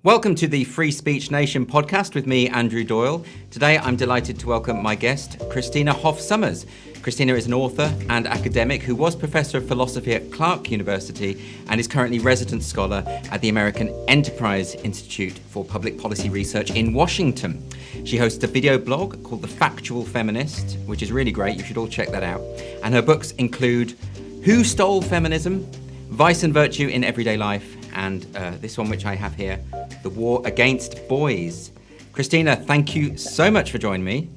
Welcome to the Free Speech Nation podcast with me, Andrew Doyle. Today, I'm delighted to welcome my guest, Christina Sommers. Christina is an author and academic who was Professor of Philosophy at Clark University and is currently resident scholar at the American Enterprise Institute for Public Policy Research in Washington. She hosts a video blog called The Factual Feminist, which is really great. You should all check that out. And her books include Who Stole Feminism?, Vice and Virtue in Everyday Life, and this one which I have here, The War Against Boys. Christina, thank you so much for joining me.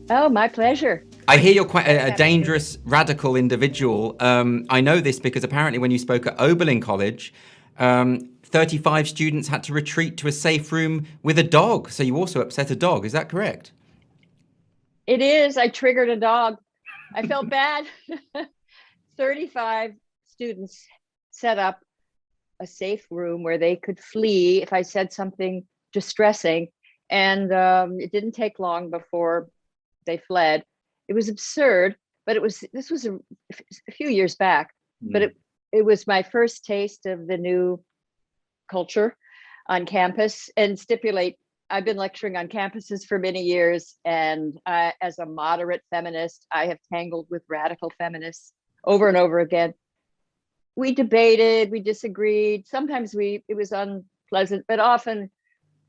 Oh, my pleasure. I hear you're quite a dangerous, radical individual. I know this because apparently when you spoke at Oberlin College, 35 students had to retreat to a safe room with a dog. So you also upset a dog. Is that correct? It is. I triggered a dog. I felt bad. 35 students set up a safe room where they could flee if I said something distressing. And it didn't take long before they fled. It was absurd, but this was a few years back, but it was my first taste of the new culture on campus. And I've been lecturing on campuses for many years, and as a moderate feminist, I have tangled with radical feminists over and over again. We debated, we disagreed. Sometimes it was unpleasant, but often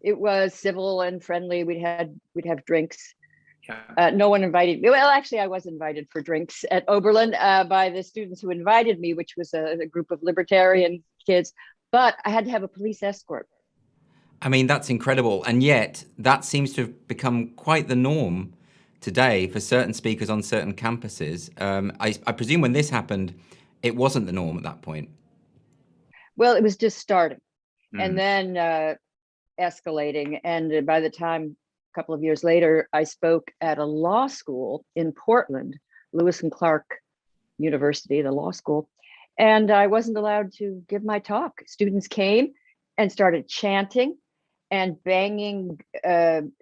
it was civil and friendly. We'd have drinks. No one invited me. Well, actually, I was invited for drinks at Oberlin by the students who invited me, which was a group of libertarian kids. But I had to have a police escort. I mean, that's incredible. And yet that seems to have become quite the norm today for certain speakers on certain campuses. I presume when this happened, it wasn't the norm at that point. Well, it was just starting and then escalating. And by the time, a couple of years later, I spoke at a law school in Portland, Lewis and Clark University, the law school, and I wasn't allowed to give my talk. Students came and started chanting and banging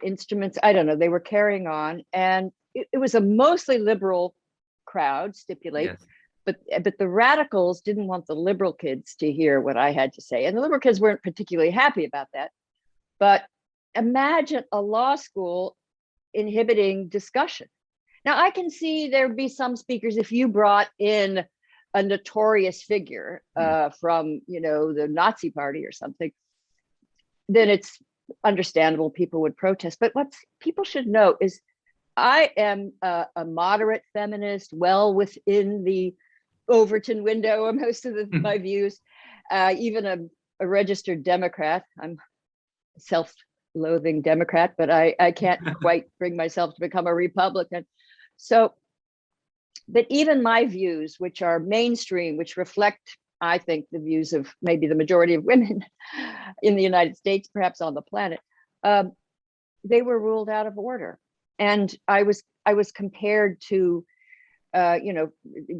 instruments. I don't know, they were carrying on. And it was a mostly liberal crowd, Yes. But the radicals didn't want the liberal kids to hear what I had to say. And the liberal kids weren't particularly happy about that. But imagine a law school inhibiting discussion. Now, I can see there'd be some speakers, if you brought in a notorious figure from, the Nazi party or something, then it's understandable people would protest. But what people should know is I am a moderate feminist, well within the Overton window of most of my views, even a registered Democrat. I'm a self-loathing Democrat, but I can't quite bring myself to become a Republican. So, but even my views, which are mainstream, which reflect, I think, the views of maybe the majority of women in the United States, perhaps on the planet, they were ruled out of order. And I was compared to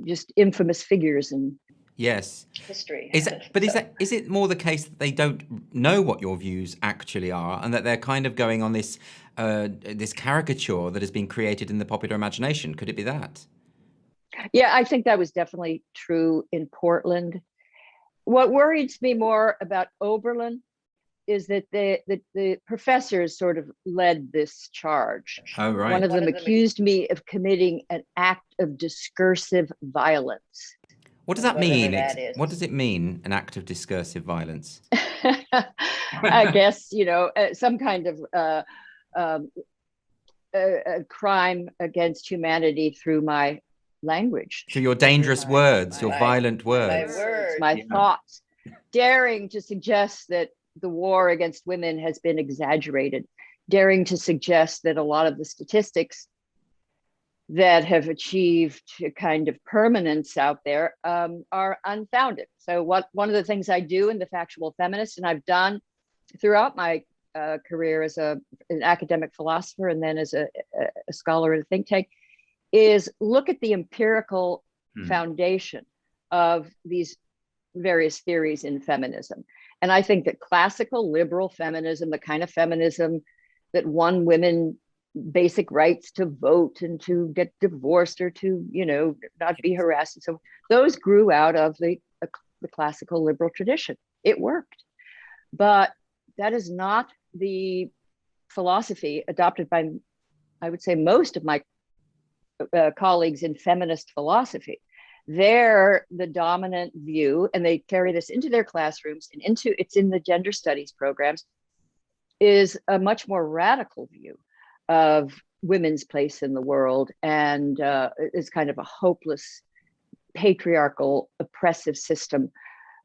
just infamous figures in history. Is it more the case that they don't know what your views actually are, and that they're kind of going on this caricature that has been created in the popular imagination? Could it be that? Yeah, I think that was definitely true in Portland. What worries me more about Oberlin is that the professors sort of led this charge. Oh, right. One of them accused me of committing an act of discursive violence. What does that mean? What does it mean, an act of discursive violence? I guess, some kind of a crime against humanity through my language. Through your dangerous words, your violent words. My thoughts, daring to suggest that the war against women has been exaggerated, daring to suggest that a lot of the statistics that have achieved a kind of permanence out there are unfounded. So one of the things I do in The Factual Feminist, and I've done throughout my career as an academic philosopher and then as a scholar in a think tank, is look at the empirical foundation of these various theories in feminism. And I think that classical liberal feminism, the kind of feminism that won women basic rights to vote and to get divorced or to, not be harassed. And so those grew out of the classical liberal tradition. It worked. But that is not the philosophy adopted by, I would say, most of my colleagues in feminist philosophy. They're the dominant view, and they carry this into their classrooms and it's in the gender studies programs, is a much more radical view of women's place in the world, and is kind of a hopeless, patriarchal, oppressive system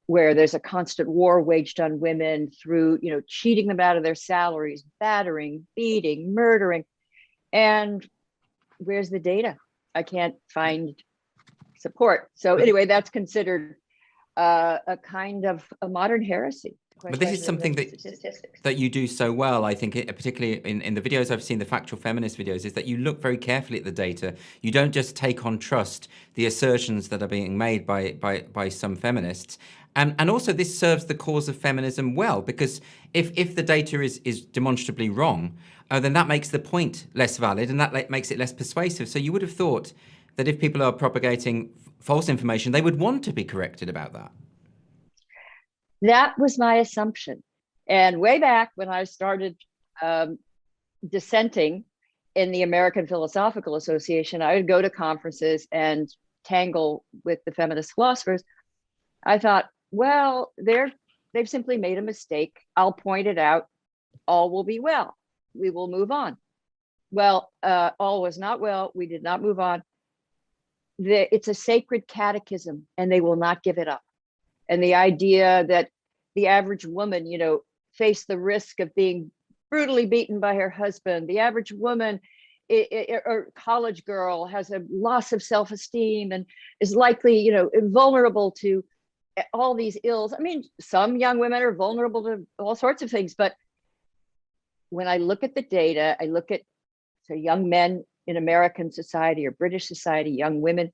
where there's a constant war waged on women through, cheating them out of their salaries, battering, beating, murdering. And where's the data? I can't find support. So anyway, that's considered a kind of a modern heresy. But this is something that you do so well, I think, particularly in the videos I've seen, the factual feminist videos, is that you look very carefully at the data. You don't just take on trust the assertions that are being made by some feminists. And also this serves the cause of feminism well, because if the data is demonstrably wrong, then that makes the point less valid, and that makes it less persuasive. So you would have thought that if people are propagating false information, they would want to be corrected about that. That was my assumption. And way back when I started dissenting in the American Philosophical Association, I would go to conferences and tangle with the feminist philosophers. I thought, well, they've simply made a mistake. I'll point it out. All will be well. We will move on. Well, all was not well. We did not move on. It's a sacred catechism, and they will not give it up. And the idea that the average woman, faced the risk of being brutally beaten by her husband. The average woman or college girl has a loss of self-esteem and is likely, vulnerable to all these ills. I mean, some young women are vulnerable to all sorts of things, but when I look at the data, I look at young men in American society or British society, young women,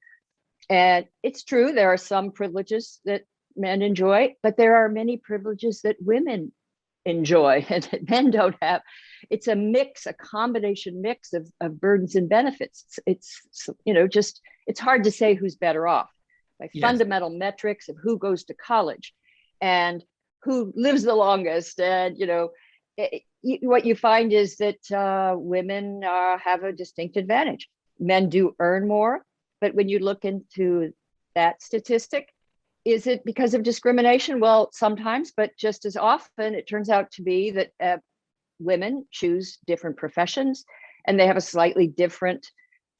and it's true, there are some privileges that men enjoy, but there are many privileges that women enjoy and that men don't have. It's a mix, a combination mix of burdens and benefits. It's it's hard to say who's better off by fundamental metrics of who goes to college and who lives the longest. And, what you find is that women have a distinct advantage. Men do earn more, but when you look into that statistic, is it because of discrimination? Well, sometimes, but just as often, it turns out to be that women choose different professions and they have a slightly different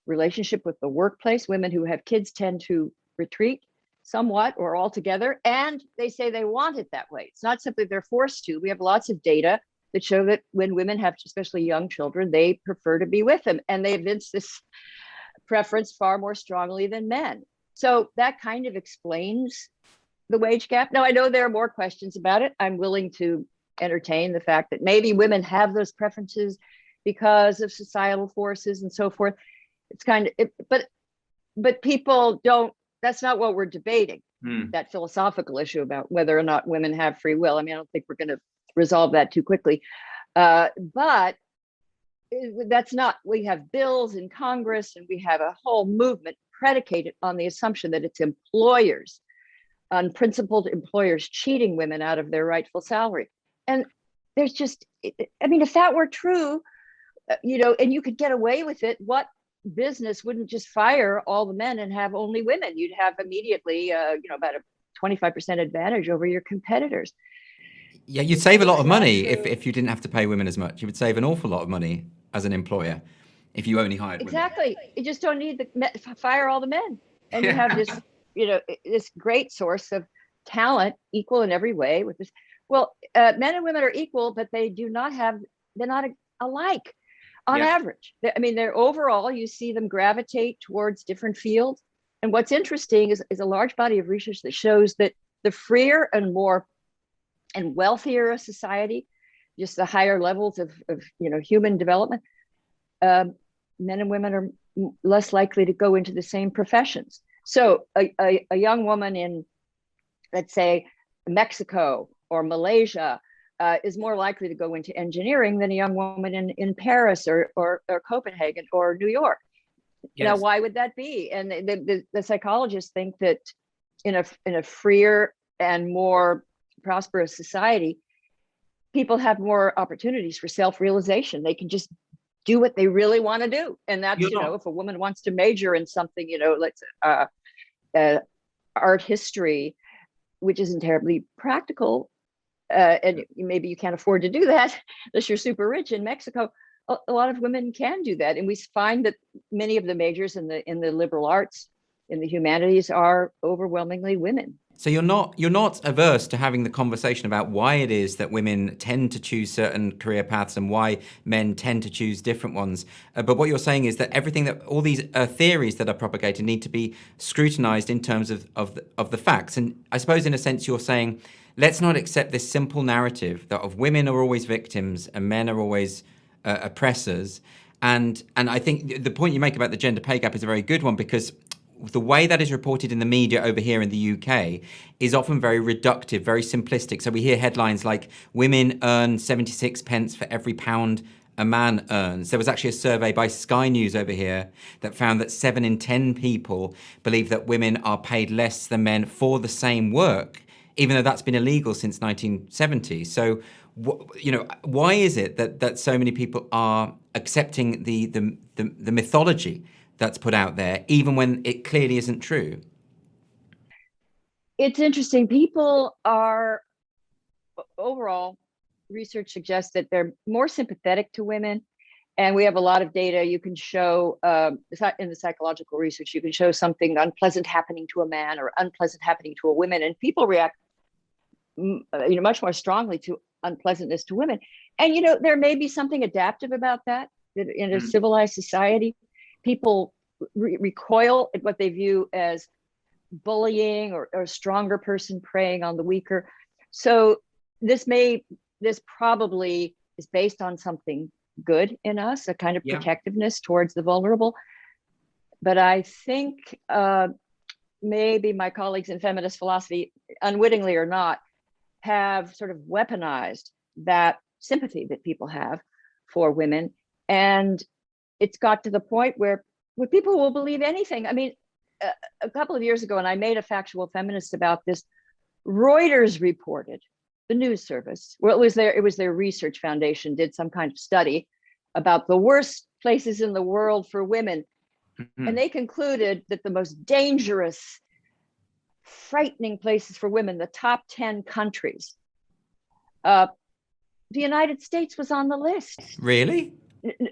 relationship with the workplace. Women who have kids tend to retreat somewhat or altogether, and they say they want it that way. It's not simply they're forced to. We have lots of data that show that when women have, especially young children, they prefer to be with them, and they evince this preference far more strongly than men. So that kind of explains the wage gap. Now, I know there are more questions about it. I'm willing to entertain the fact that maybe women have those preferences because of societal forces and so forth. It's kind of, but people don't, that's not what we're debating, that philosophical issue about whether or not women have free will. I mean, I don't think we're going to resolve that too quickly. But that's not, we have bills in Congress and we have a whole movement predicated on the assumption that it's employers, unprincipled employers cheating women out of their rightful salary. And there's just, I mean, if that were true, and you could get away with it, what business wouldn't just fire all the men and have only women? You'd have immediately, about a 25% advantage over your competitors. Yeah, you'd save a lot of money if you didn't have to pay women as much. You would save an awful lot of money as an employer if you only hired women. Exactly. You just don't need to fire all the men. And you have this, this great source of talent, equal in every way with this. Well, men and women are equal, but they do not have, they're not alike on average. I mean, they're overall, you see them gravitate towards different fields. And what's interesting is a large body of research that shows that the freer and more and wealthier a society, just the higher levels of human development, men and women are less likely to go into the same professions. So a young woman in, let's say, Mexico or Malaysia is more likely to go into engineering than a young woman in Paris or Copenhagen or New York. Yes. Now, why would that be? And the psychologists think that in a freer and more prosperous society, people have more opportunities for self-realization. They can just do what they really want to do. And that's, if a woman wants to major in something, let's art history, which isn't terribly practical, and maybe you can't afford to do that unless you're super rich in Mexico. A lot of women can do that, and we find that many of the majors in the liberal arts, in the humanities, are overwhelmingly women. So you're not averse to having the conversation about why it is that women tend to choose certain career paths and why men tend to choose different ones. But what you're saying is that all these theories that are propagated need to be scrutinized in terms of the facts. And I suppose in a sense you're saying, let's not accept this simple narrative that of women are always victims and men are always oppressors. And I think the point you make about the gender pay gap is a very good one, because the way that is reported in the media over here in the UK is often very reductive, very simplistic. So we hear headlines like women earn 76 pence for every pound a man earns. There was actually a survey by Sky News over here that found that 7 in 10 people believe that women are paid less than men for the same work, even though that's been illegal since 1970. So, why is it that so many people are accepting the mythology that's put out there, even when it clearly isn't true? It's interesting. People are, overall, research suggests that they're more sympathetic to women. And we have a lot of data. You can show, in the psychological research, you can show something unpleasant happening to a man or unpleasant happening to a woman, and people react much more strongly to unpleasantness to women. And, there may be something adaptive about that in a civilized society. People recoil at what they view as bullying or a stronger person preying on the weaker. So this probably is based on something good in us, a kind of protectiveness towards the vulnerable. But I think maybe my colleagues in feminist philosophy, unwittingly or not, have sort of weaponized that sympathy that people have for women. And it's got to the point where people will believe anything. I mean, a couple of years ago, and I made a factual feminist about this, Reuters reported, the news service, well, it was their research foundation did some kind of study about the worst places in the world for women. And they concluded that the most dangerous, frightening places for women, the top 10 countries, the United States was on the list. Really?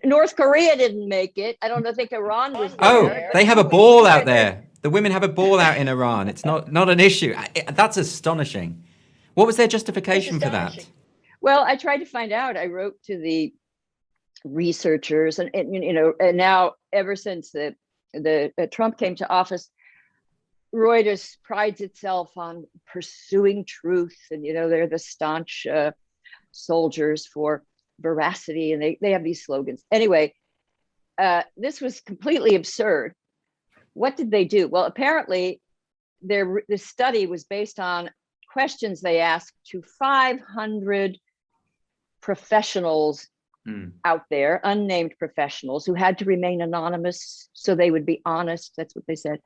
North Korea didn't make it. I don't think Iran was there. Oh, they have a ball out there. The women have a ball out in Iran. It's not an issue. That's astonishing. What was their justification for that? Well, I tried to find out. I wrote to the researchers, and now ever since the Trump came to office, Reuters prides itself on pursuing truth, and they're the staunch soldiers for veracity, and they have these slogans. Anyway, this was completely absurd. What did they do? Well, apparently this study was based on questions they asked to 500 professionals out there, unnamed professionals, who had to remain anonymous so they would be honest. That's what they said.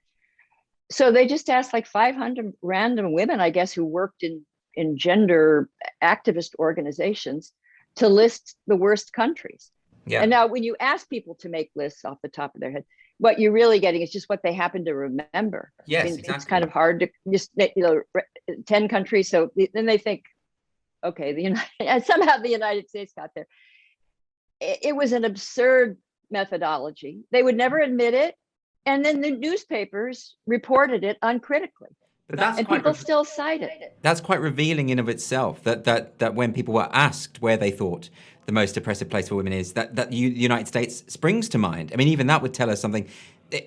So they just asked like 500 random women, I guess, who worked in gender activist organizations to list the worst countries. Yeah. And now when you ask people to make lists off the top of their head, what you're really getting is just what they happen to remember. Yes, I mean, exactly. It's kind of hard to just, 10 countries. So then they think, okay, somehow the United States got there. It was an absurd methodology. They would never admit it. And then the newspapers reported it uncritically. And people still cite it. That's quite revealing in of itself, that when people were asked where they thought the most oppressive place for women is, that the United States springs to mind. I mean, even that would tell us something.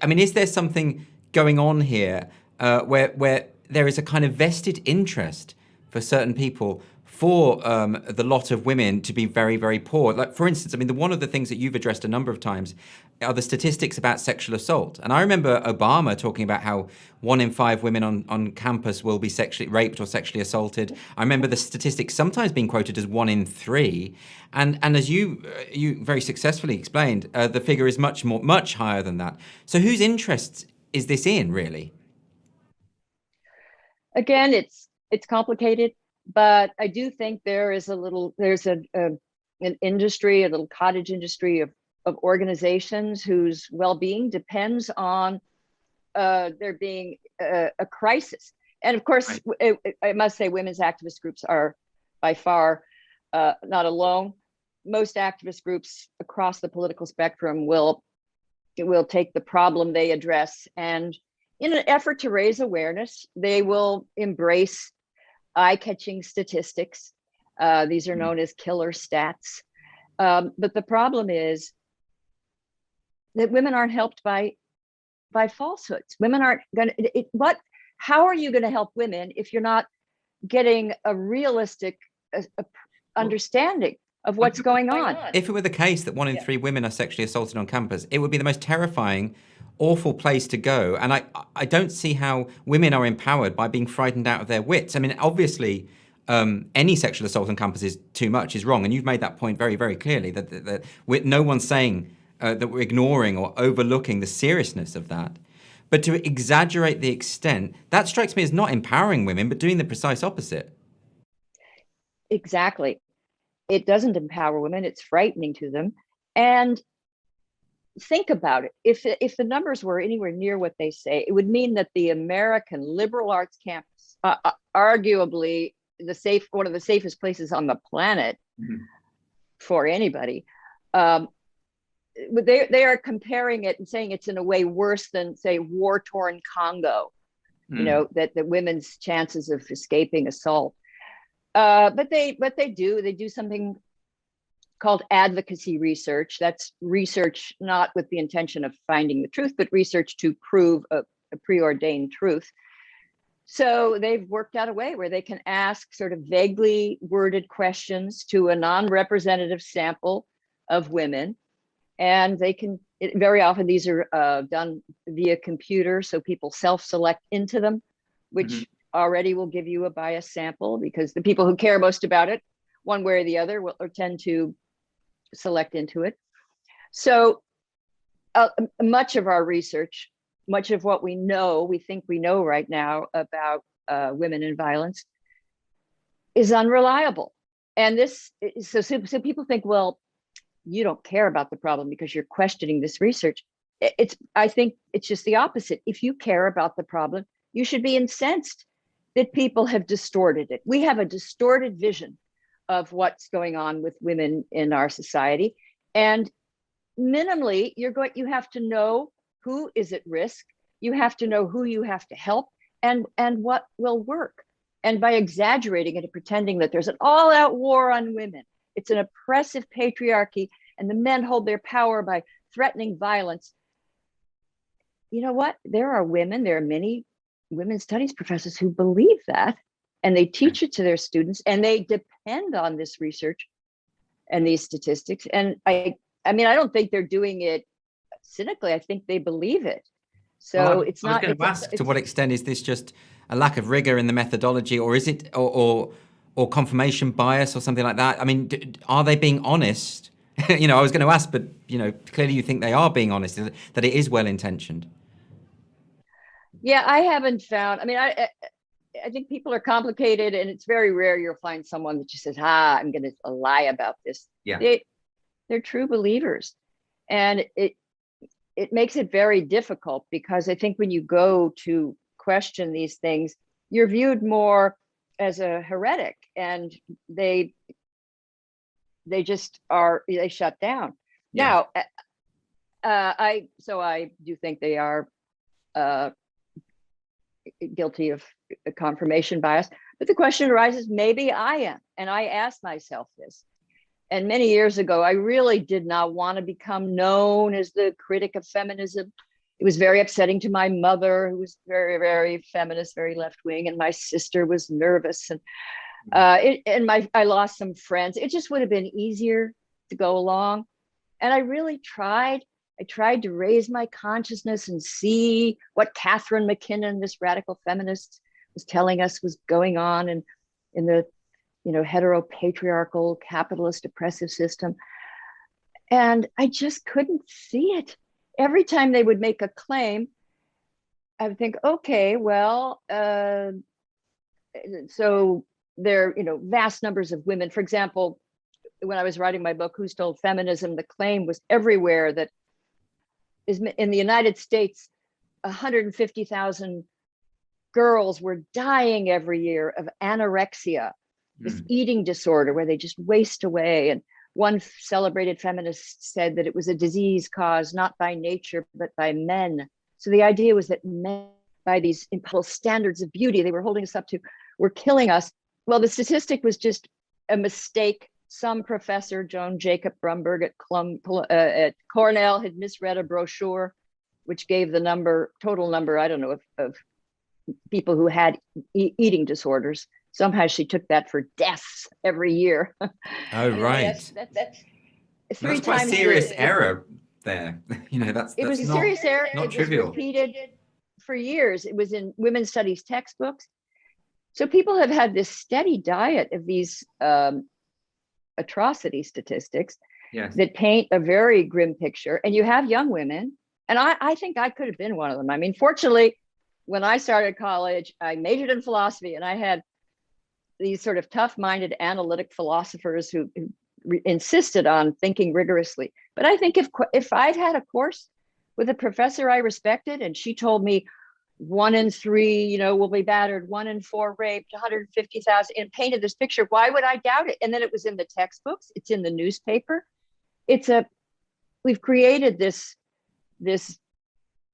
I mean, is there something going on here where there is a kind of vested interest for certain people for the lot of women to be very, very poor? Like, for instance, I mean, one of the things that you've addressed a number of times are the statistics about sexual assault. And I remember Obama talking about how 1 in 5 women on campus will be sexually raped or sexually assaulted. I remember the statistics sometimes being quoted as 1 in 3. And as you very successfully explained, the figure is much higher than that. So whose interest is this in, really? Again, it's complicated. But I do think there's an industry, a little cottage industry of organizations whose well-being depends on there being a crisis. And of course, I must say, women's activist groups are by far not alone. Most activist groups across the political spectrum will take the problem they address, and in an effort to raise awareness, they will embrace eye-catching statistics. These are known as killer stats. But the problem is that women aren't helped by falsehoods. Women aren't going to, how are you going to help women if you're not getting a realistic understanding of what's going on? If it were the case that 1 in 3 women are sexually assaulted on campus, it would be the most terrifying, awful place to go. And I don't see how women are empowered by being frightened out of their wits. I mean, obviously, any sexual assault on campus is too much, is wrong. And you've made that point very, very clearly, that no one's saying that we're ignoring or overlooking the seriousness of that. But to exaggerate the extent, that strikes me as not empowering women, but doing the precise opposite. Exactly. It doesn't empower women. It's frightening to them. And think about it. If the numbers were anywhere near what they say, it would mean that the American liberal arts campus, arguably one of the safest places on the planet for anybody, they are comparing it and saying it's in a way worse than, say, war-torn Congo. You know, that the women's chances of escaping assault. But they do something called advocacy research. That's research not with the intention of finding the truth, but research to prove a preordained truth. So they've worked out a way where they can ask sort of vaguely worded questions to a non-representative sample of women. And very often these are done via computer, so people self-select into them, which already will give you a biased sample, because the people who care most about it, one way or the other, will tend to select into it. So much of our research, much of what we think we know right now about women in violence is unreliable. And so people think, well, you don't care about the problem because you're questioning this research. I think it's just the opposite. If you care about the problem, you should be incensed that people have distorted it. We have a distorted vision of what's going on with women in our society. And minimally, you have to know who is at risk. You have to know who you have to help and what will work. And by exaggerating it and pretending that there's an all-out war on women, it's an oppressive patriarchy, and the men hold their power by threatening violence. You know what? There are many women's studies professors who believe that, and they teach it to their students, and they depend on this research and these statistics. And I mean, I don't think they're doing it cynically. I think they believe it. So it's not. I was going to ask, to what extent is this just a lack of rigor in the methodology, or is it, or confirmation bias or something like that? I mean, are they being honest? I was going to ask, but clearly you think they are being honest, that it is well intentioned. Yeah, I haven't found. I mean, I think people are complicated, and it's very rare you'll find someone that just says, I'm going to lie about this. Yeah, they're true believers, and it makes it very difficult, because I think when you go to question these things, you're viewed more as a heretic, and they just are, they shut down. Yeah. Now, I do think they are guilty of confirmation bias, but the question arises, maybe I am. And I asked myself this. And many years ago, I really did not want to become known as the critic of feminism. It was very upsetting to my mother, who was very, very feminist, very left-wing, and my sister was nervous. And I lost some friends. It just would have been easier to go along. And I really tried. I tried to raise my consciousness and see what Catherine McKinnon, this radical feminist, was telling us was going on in the heteropatriarchal, capitalist, oppressive system. And I just couldn't see it. Every time they would make a claim, I would think, okay, well, so there, vast numbers of women. For example, when I was writing my book, Who Stole Feminism, the claim was everywhere that is in the United States, 150,000 girls were dying every year of anorexia, this eating disorder where they just waste away. And one celebrated feminist said that it was a disease caused not by nature, but by men. So the idea was that men, by these impossible standards of beauty they were holding us up to, were killing us. Well, the statistic was just a mistake. Some professor, Joan Jacob Brumberg at Cornell, had misread a brochure, which gave the total number, I don't know, of people who had eating disorders. Somehow she took that for deaths every year. Oh, right. That's three That's quite a times serious error there. It was a serious error. Not It trivial. was repeated for years. It was in women's studies textbooks. So people have had this steady diet of these atrocity statistics that paint a very grim picture. And you have young women, and I think I could have been one of them. I mean, fortunately, when I started college, I majored in philosophy, and I had these sort of tough-minded analytic philosophers who insisted on thinking rigorously. But I think if I'd had a course with a professor I respected, and she told me 1 in 3, will be battered, 1 in 4 raped, 150,000, and painted this picture, why would I doubt it? And then it was in the textbooks, it's in the newspaper. We've created this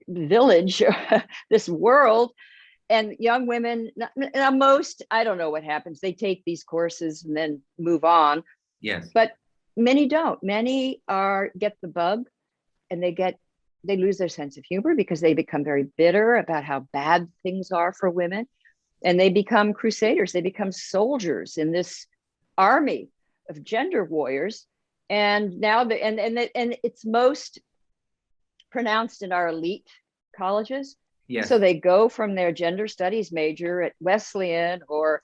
village, this world, and young women, most, I don't know what happens. They take these courses and then move on. Yes. But many don't. Many get the bug, and they lose their sense of humor because they become very bitter about how bad things are for women. And they become crusaders. They become soldiers in this army of gender warriors. And now and it's most pronounced in our elite colleges. Yes. So they go from their gender studies major at Wesleyan or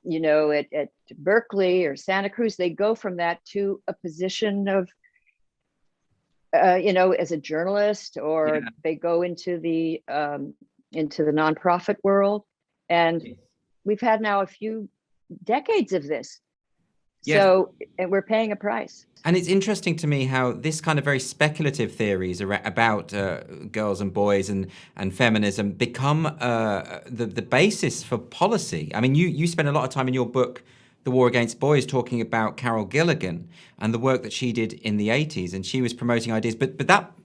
at Berkeley or Santa Cruz, they go from that to a position of as a journalist, or they go into the nonprofit world. And we've had now a few decades of this. Yes. So, and we're paying a price. And it's interesting to me how this kind of very speculative theories about girls and boys and feminism become the basis for policy. I mean, you spend a lot of time in your book, The War Against Boys, talking about Carol Gilligan and the work that she did in the 80s, and she was promoting ideas. But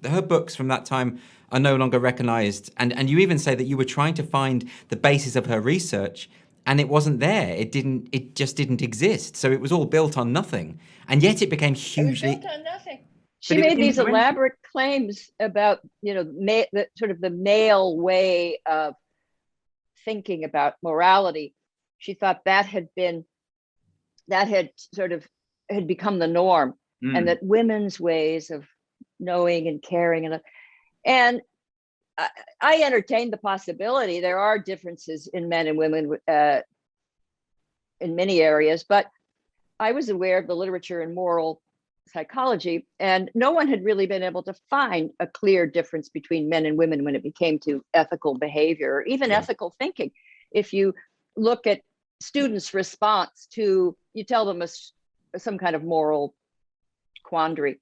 her books from that time are no longer recognized. And you even say that you were trying to find the basis of her research, and it wasn't there. It just didn't exist. So it was all built on nothing. And yet it became hugely... It was built on nothing. She made these elaborate claims about, the sort of the male way of thinking about morality. She thought that had become the norm, and that women's ways of knowing and caring and I entertained the possibility there are differences in men and women in many areas, but I was aware of the literature in moral psychology, and no one had really been able to find a clear difference between men and women when it came to ethical behavior or even ethical thinking. If you look at students' response to, you tell them some kind of moral quandary,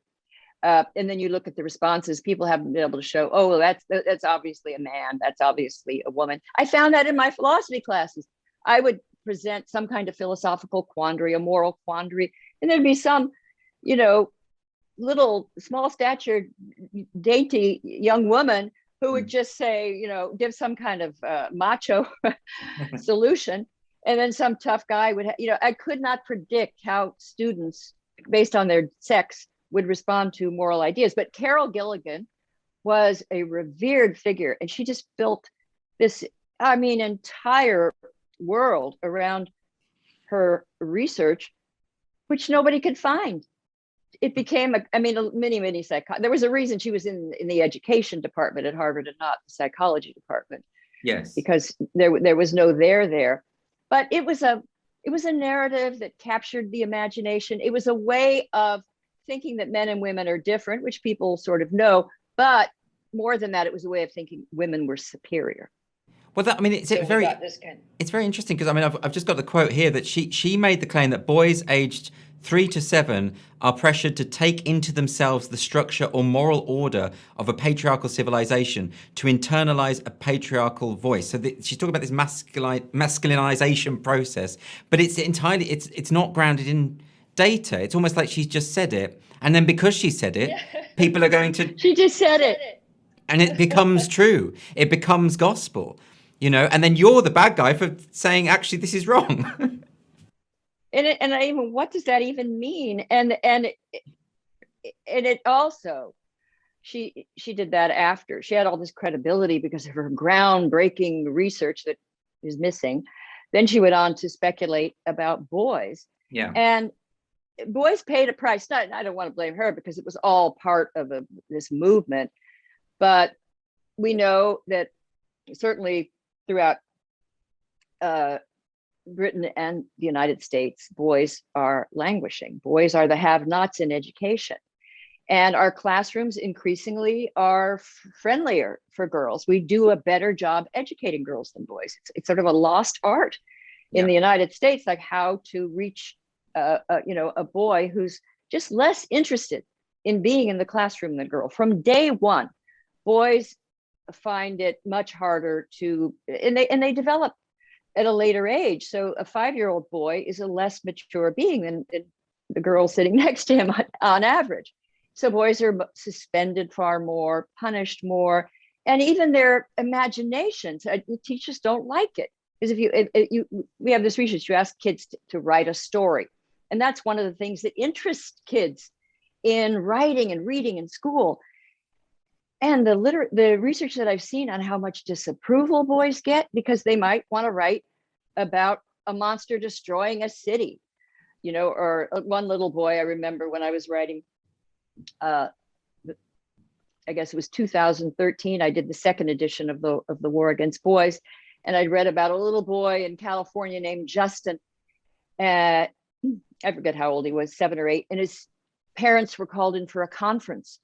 and then you look at the responses, people haven't been able to show, oh, well, that's obviously a man, that's obviously a woman. I found that in my philosophy classes. I would present some kind of philosophical quandary, a moral quandary, and there'd be some, little small statured, dainty young woman who would just say, give some kind of macho solution. And then some tough guy would, I could not predict how students, based on their sex, would respond to moral ideas. But Carol Gilligan was a revered figure, and she just built this, entire world around her research, which nobody could find. It became many there was a reason she was in the education department at Harvard and not the psychology department. Yes, because there was no there. But it was a narrative that captured the imagination. It was a way of thinking that men and women are different, which people sort of know, but more than that, it was a way of thinking women were superior. Well, that, I mean, it's very interesting because I mean, I've just got the quote here that she made the claim that boys aged 3 to 7 are pressured to take into themselves the structure or moral order of a patriarchal civilization, to internalize a patriarchal voice. So she's talking about this masculinization process, but it's not grounded in data. It's almost like she's just said it, and then because she said it, people are going to. She just said it. And it becomes true. It becomes gospel, and then you're the bad guy for saying, actually, this is wrong. And even, what does that even mean? And it also, she did that after she had all this credibility because of her groundbreaking research that is missing. Then she went on to speculate about boys. Yeah. And boys paid a price. I don't want to blame her because it was all part of this movement. But we know that certainly throughout Britain and the United States, boys are languishing. Boys are the have-nots in education. And our classrooms increasingly are friendlier for girls. We do a better job educating girls than boys. It's sort of a lost art in the United States, like how to reach a boy who's just less interested in being in the classroom than a girl. From day one, boys find it much harder to, and they develop at a later age. So a 5-year-old boy is a less mature being than the girl sitting next to him on average. So boys are suspended far more, punished more, and even their imaginations. The teachers don't like it because we have this research. You ask kids to write a story, and that's one of the things that interests kids in writing and reading in school. And the research that I've seen on how much disapproval boys get because they might want to write about a monster destroying a city, or one little boy. I remember when I was writing, I guess it was 2013. I did the second edition of the War Against Boys, and I read about a little boy in California named Justin. I forget how old he was, 7 or 8, and his parents were called in for a conference.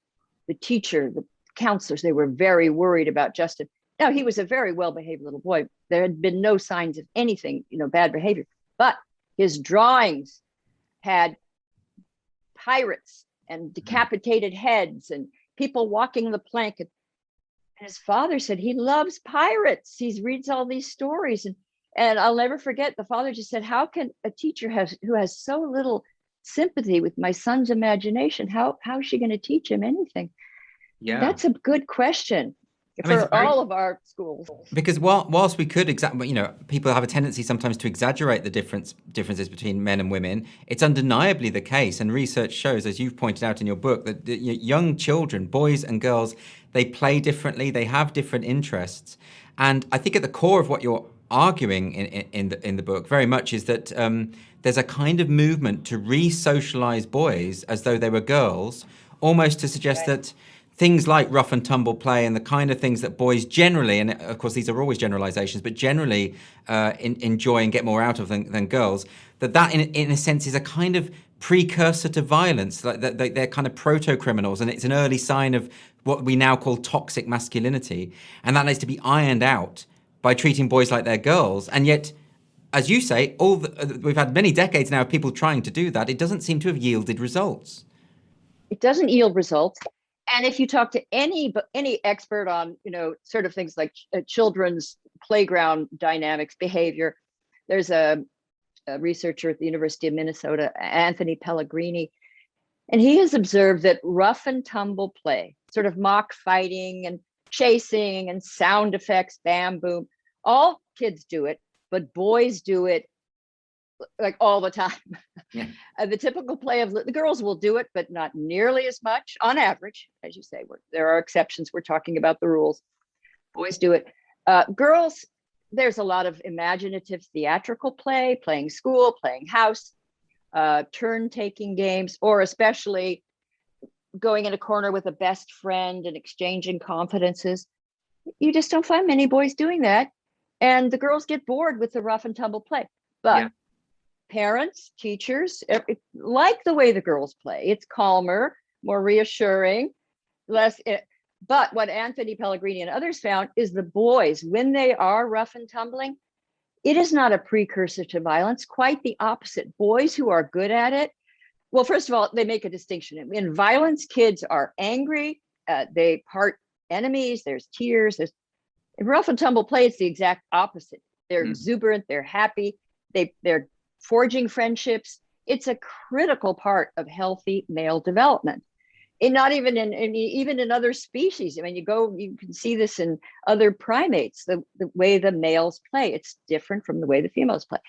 The teacher, the counselors, they were very worried about Justin. Now, he was a very well-behaved little boy. There had been no signs of anything, bad behavior, but his drawings had pirates and decapitated heads and people walking the plank. And his father said he loves pirates. He reads all these stories. And I'll never forget, the father just said, how can a teacher who has so little sympathy with my son's imagination, how is she going to teach him anything? Yeah, that's a good question for all of our schools. Because whilst we could people have a tendency sometimes to exaggerate the differences between men and women. It's undeniably the case, and research shows, as you've pointed out in your book, that young children, boys and girls, they play differently, they have different interests, and I think at the core of what you're arguing in the book very much is that there's a kind of movement to re-socialize boys as though they were girls, almost to suggest that things like rough and tumble play and the kind of things that boys generally, and of course these are always generalizations, but generally enjoy and get more out of than girls, that in a sense is a kind of precursor to violence, like they're kind of proto-criminals, and it's an early sign of what we now call toxic masculinity, and that needs to be ironed out by treating boys like they're girls. And yet, as you say, we've had many decades now of people trying to do that. It doesn't seem to have yielded results. It doesn't yield results. And if you talk to any expert on, sort of things like children's playground dynamics, behavior, there's a researcher at the University of Minnesota, Anthony Pellegrini, and he has observed that rough and tumble play, sort of mock fighting and chasing and sound effects, bam, boom, all kids do it, but boys do it like all the time. Yeah. The typical play of the girls will do it, but not nearly as much on average. As you say, there are exceptions. We're talking about the rules. Boys do it. Girls, there's a lot of imaginative theatrical play, playing school, playing house, turn-taking games, or especially going in a corner with a best friend and exchanging confidences. You just don't find many boys doing that. And the girls get bored with the rough and tumble play. But parents, teachers like the way the girls play. It's calmer, more reassuring, less. But what Anthony Pellegrini and others found is the boys, when they are rough and tumbling, it is not a precursor to violence, quite the opposite. Boys who are good at it, well, first of all, they make a distinction. In violence, kids are angry, they part enemies, there's tears. In rough and tumble play, it's the exact opposite. They're exuberant, they're happy, they're forging friendships. It's a critical part of healthy male development. And not even even in other species. I mean, you can see this in other primates, the way the males play. It's different from the way the females play.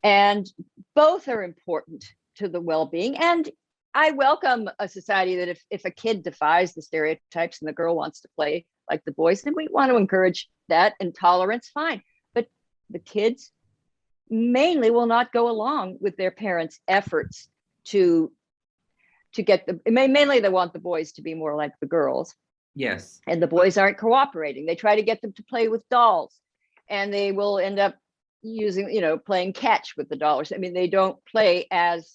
And both are important to the well-being. And I welcome a society that if a kid defies the stereotypes and the girl wants to play like the boys, then we want to encourage that, and tolerance, fine. But the kids mainly will not go along with their parents' efforts to get mainly they want the boys to be more like the girls. Yes. And the boys aren't cooperating. They try to get them to play with dolls, and they will end up using, playing catch with the dollars. I mean, they don't play as,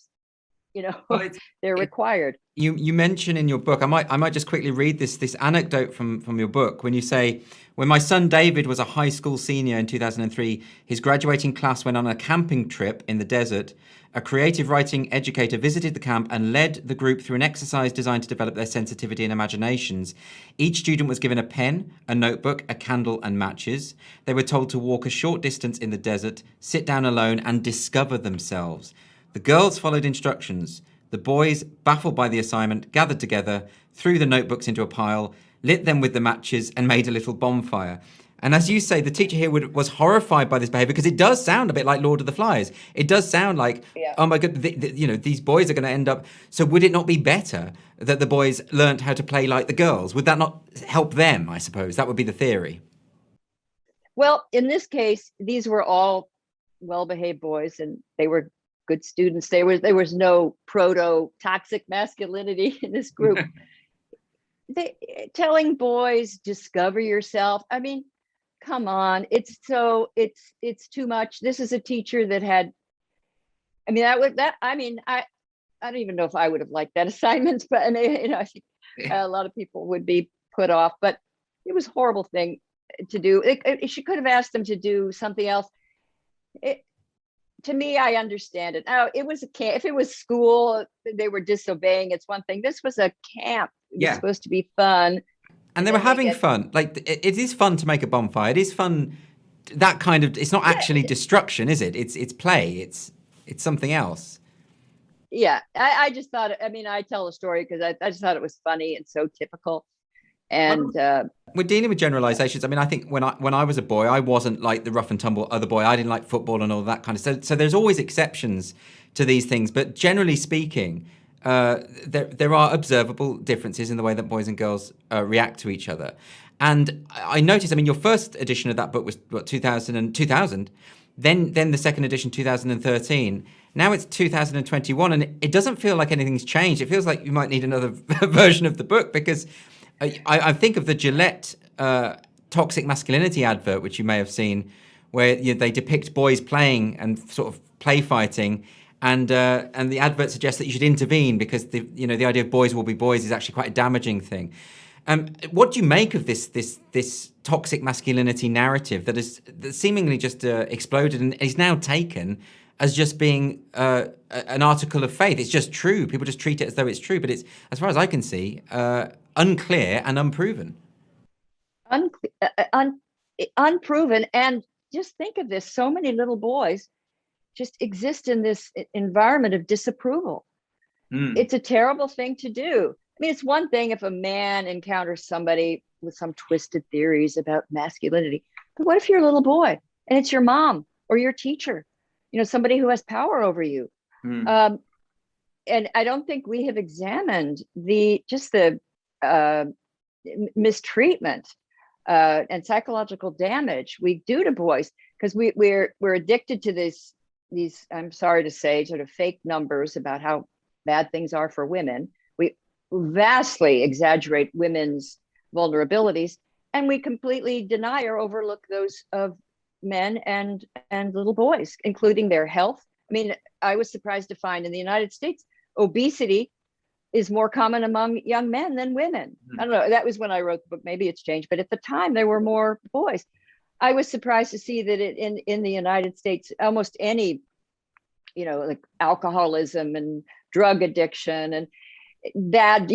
well, they're required. You mention in your book, I might just quickly read this anecdote from your book, when you say, when my son David was a high school senior in 2003, his graduating class went on a camping trip in the desert. A creative writing educator visited the camp and led the group through an exercise designed to develop their sensitivity and imaginations. Each student was given a pen, a notebook, a candle, and matches. They were told to walk a short distance in the desert, sit down alone, and discover themselves. The girls followed instructions. The boys, baffled by the assignment, gathered together, threw the notebooks into a pile, lit them with the matches, and made a little bonfire. And as you say, the teacher here was horrified by this behavior, because it does sound a bit like Lord of the Flies. It does sound like, oh my God, these boys are going to end up. So would it not be better that the boys learned how to play like the girls? Would that not help them, I suppose? That would be the theory. Well, in this case, these were all well-behaved boys, and they were good students. There was no proto-toxic masculinity in this group. Telling boys, discover yourself. I mean, come on, it's too much. This is a teacher that had, I don't even know if I would have liked that assignment, but I think a lot of people would be put off, but it was a horrible thing to do. She could have asked them to do something else. To me, I understand it. Now, it was a camp. If it was school, they were disobeying. It's one thing. This was a camp. It was supposed to be fun. And they were having fun. Like, it is fun to make a bonfire. It is fun. That kind of, it's not actually destruction, is it? It's play. It's something else. Yeah. I just thought, I tell the story because I just thought it was funny and so typical. And we're dealing with generalizations. I mean, I think when I was a boy, I wasn't like the rough and tumble other boy. I didn't like football and all that kind of stuff. So there's always exceptions to these things. But generally speaking, there are observable differences in the way that boys and girls react to each other. And I noticed, your first edition of that book was, 2000, then the second edition, 2013. Now it's 2021, and it doesn't feel like anything's changed. It feels like you might need another version of the book, because I think of the Gillette toxic masculinity advert, which you may have seen, where they depict boys playing and sort of play fighting, and the advert suggests that you should intervene because the idea of boys will be boys is actually quite a damaging thing. What do you make of this toxic masculinity narrative that seemingly just exploded and is now taken as just being an article of faith? It's just true. People just treat it as though it's true, but it's, as far as I can see, unclear and unproven. Unproven. And just think of this: so many little boys just exist in this environment of disapproval. It's a terrible thing to do. It's one thing if a man encounters somebody with some twisted theories about masculinity, but what if you're a little boy and it's your mom or your teacher, somebody who has power over you? And I don't think we have examined the mistreatment and psychological damage we do to boys, because we're addicted to these, I'm sorry to say, sort of fake numbers about how bad things are for women. We vastly exaggerate women's vulnerabilities, and we completely deny or overlook those of men and little boys, including their health. I was surprised to find in the United States, obesity is more common among young men than women. I don't know. That was when I wrote the book. Maybe it's changed, but at the time there were more boys. I was surprised to see that in the United States, almost any, like alcoholism and drug addiction and that,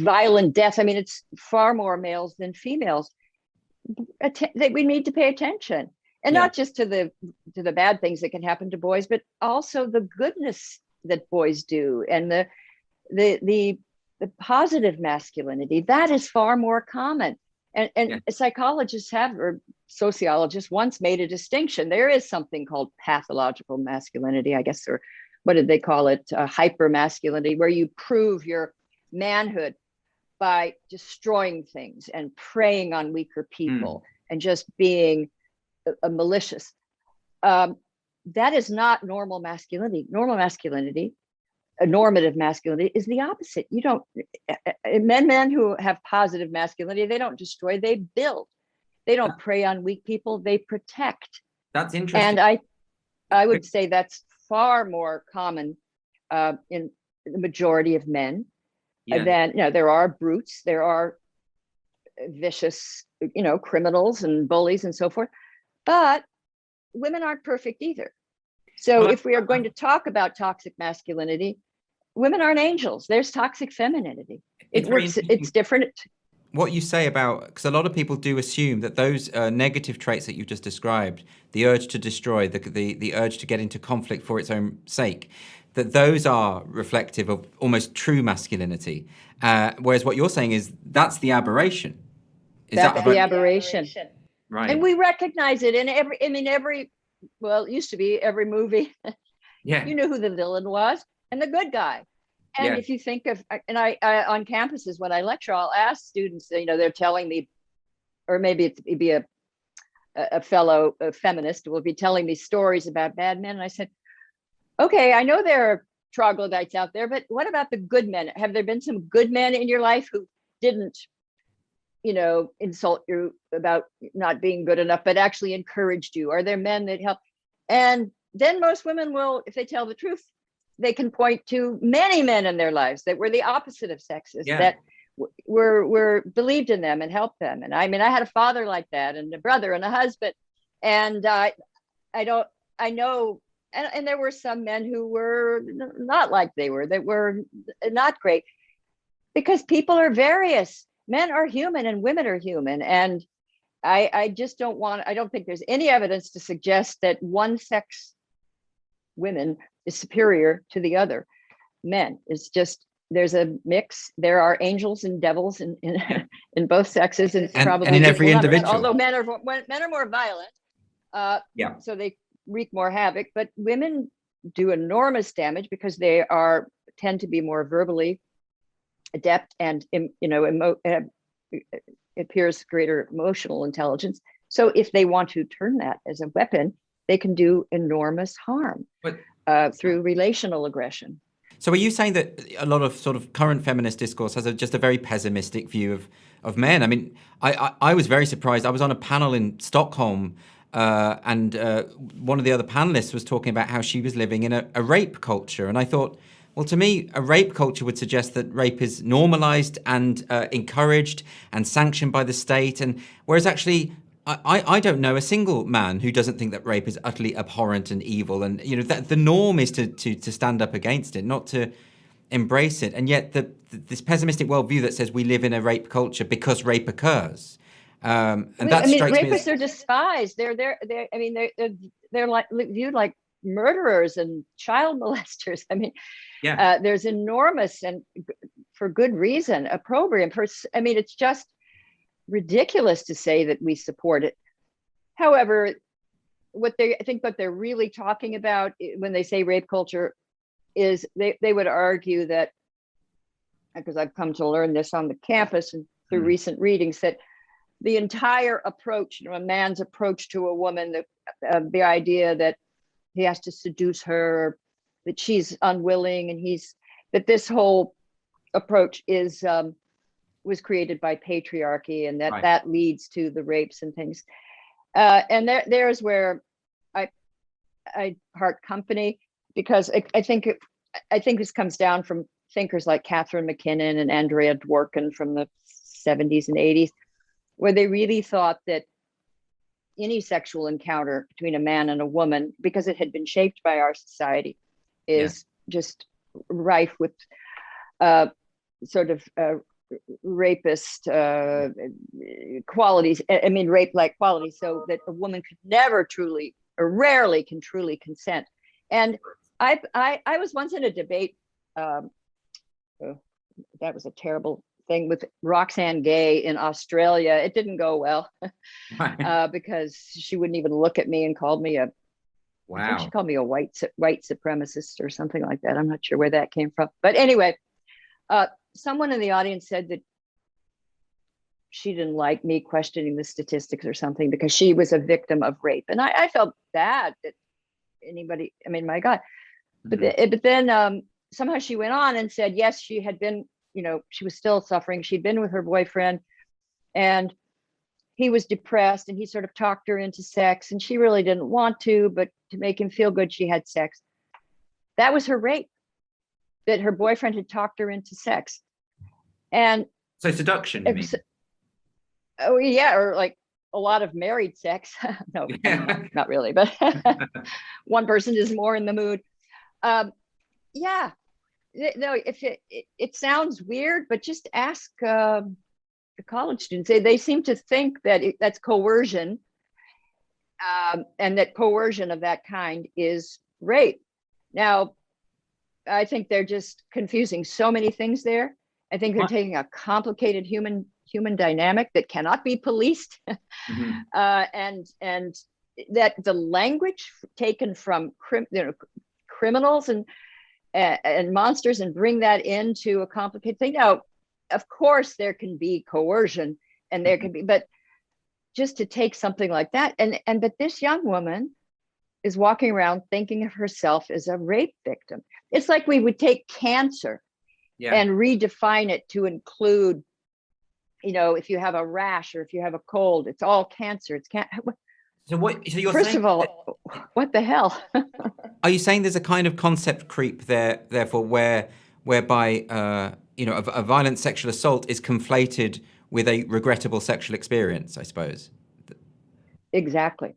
violent death. I mean, it's far more males than females. That we need to pay attention, and not just to the bad things that can happen to boys, but also the goodness that boys do, and the positive masculinity that is far more common. And psychologists or sociologists once made a distinction. There is something called pathological masculinity, I guess, or what did they call it? Hyper masculinity, where you prove your manhood by destroying things and preying on weaker people and just being malicious. That is not normal masculinity. Normal masculinity, a normative masculinity, is the opposite. You don't, men who have positive masculinity, they don't destroy, they build. They don't prey on weak people, they protect. That's interesting. And I would say that's far more common in the majority of men. And then, there are brutes, there are vicious, criminals and bullies and so forth, but women aren't perfect either. So if we are going to talk about toxic masculinity, women aren't angels. There's toxic femininity. It's different. What you say about, because a lot of people do assume that those negative traits that you just described, the urge to destroy, the urge to get into conflict for its own sake, that those are reflective of almost true masculinity. Whereas what you're saying is that's the aberration. That's the aberration. Right. And we recognize it in every, well, it used to be every movie. You knew who the villain was and the good guy. And if you think of, and I on campuses when I lecture, I'll ask students, they're telling me, or maybe it'd be a fellow feminist will be telling me stories about bad men. And I said, okay, I know there are troglodytes out there, but what about the good men? Have there been some good men in your life who didn't, insult you about not being good enough, but actually encouraged you? Are there men that help? And then most women will, if they tell the truth, they can point to many men in their lives that were the opposite of sexist, that were believed in them and helped them. And I mean, I had a father like that, and a brother and a husband. And I know, and there were some men who were not like that were not great, because people are various. Men are human and women are human. And I just I don't think there's any evidence to suggest that one sex, women, is superior to the other men. It's just, there's a mix. There are angels and devils in both sexes, and probably in every individual. Although men are more violent, so they wreak more havoc. But women do enormous damage because they tend to be more verbally adept, and appears greater emotional intelligence. So if they want to turn that as a weapon, they can do enormous harm through relational aggression. So are you saying that a lot of sort of current feminist discourse has just a very pessimistic view of men? I mean, I was very surprised. I was on a panel in Stockholm, and one of the other panelists was talking about how she was living in a rape culture. And I thought, well, to me, a rape culture would suggest that rape is normalized and encouraged and sanctioned by the state. And whereas actually, I don't know a single man who doesn't think that rape is utterly abhorrent and evil. And, that the norm is to stand up against it, not to embrace it. And yet this pessimistic worldview that says we live in a rape culture because rape occurs. And that strikes me as... rapists are despised. They're like viewed like murderers and child molesters. I mean, there's enormous, and for good reason, opprobrium. It's just ridiculous to say that we support it. However, I think what they're really talking about when they say rape culture is they would argue that, because I've come to learn this on the campus and through recent readings, that the entire approach, a man's approach to a woman, the idea that he has to seduce her, that she's unwilling, and that this whole approach was created by patriarchy, and that leads to the rapes and things. And there's where I part company, because I think this comes down from thinkers like Catherine McKinnon and Andrea Dworkin from the 70s and 80s, where they really thought that any sexual encounter between a man and a woman, because it had been shaped by our society, is just rife with sort of rapist qualities. I mean, rape-like qualities, so that a woman could never truly, or rarely can truly consent. And I was once in a debate. That was a terrible thing, with Roxane Gay in Australia. It didn't go well because she wouldn't even look at me and called me I think she called me a white supremacist or something like that. I'm not sure where that came from. But anyway, someone in the audience said that she didn't like me questioning the statistics or something because she was a victim of rape. And I felt bad that anybody, I mean, my God. Mm-hmm. But then somehow she went on and said, yes, she had been, she was still suffering. She'd been with her boyfriend and he was depressed and he sort of talked her into sex, and she really didn't want to, but to make him feel good, she had sex. That was her rape, that her boyfriend had talked her into sex. And so seduction, you mean? Oh yeah, or like a lot of married sex. No, not really, but one person is more in the mood. Yeah, no, if it sounds weird, but just ask the college students. They seem to think that that's coercion, and that coercion of that kind is rape. Now, I think they're just confusing so many things there. I think they're taking a complicated human dynamic that cannot be policed, mm-hmm. And that the language taken from criminals and monsters and bring that into a complicated thing. Now, of course, there can be coercion, and there can be, but just to take something like that, but this young woman is walking around thinking of herself as a rape victim. It's like we would take cancer and redefine it to include, if you have a rash or if you have a cold, it's all cancer. It's cancer. So you're First saying of all, what the hell? Are you saying there's a kind of concept creep there, therefore, whereby a violent sexual assault is conflated with a regrettable sexual experience, I suppose? Exactly.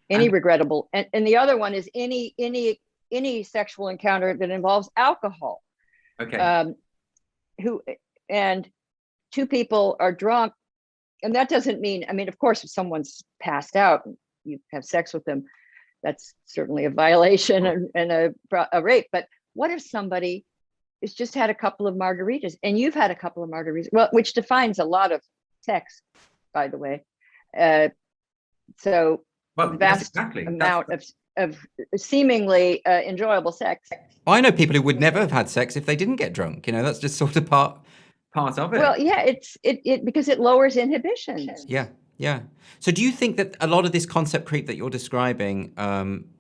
Regrettable, and the other one is any sexual encounter that involves alcohol. Okay. And two people are drunk, and that doesn't mean, I mean, of course, if someone's passed out and you have sex with them, that's certainly a violation and a rape. But what if somebody has just had a couple of margaritas and you've had a couple of margaritas, well, which defines a lot of sex, by the way. So vast amount of seemingly enjoyable sex. I know people who would never have had sex if they didn't get drunk. That's just sort of part of it. Well, yeah, it because it lowers inhibitions. Yeah. So do you think that a lot of this concept creep that you're describing,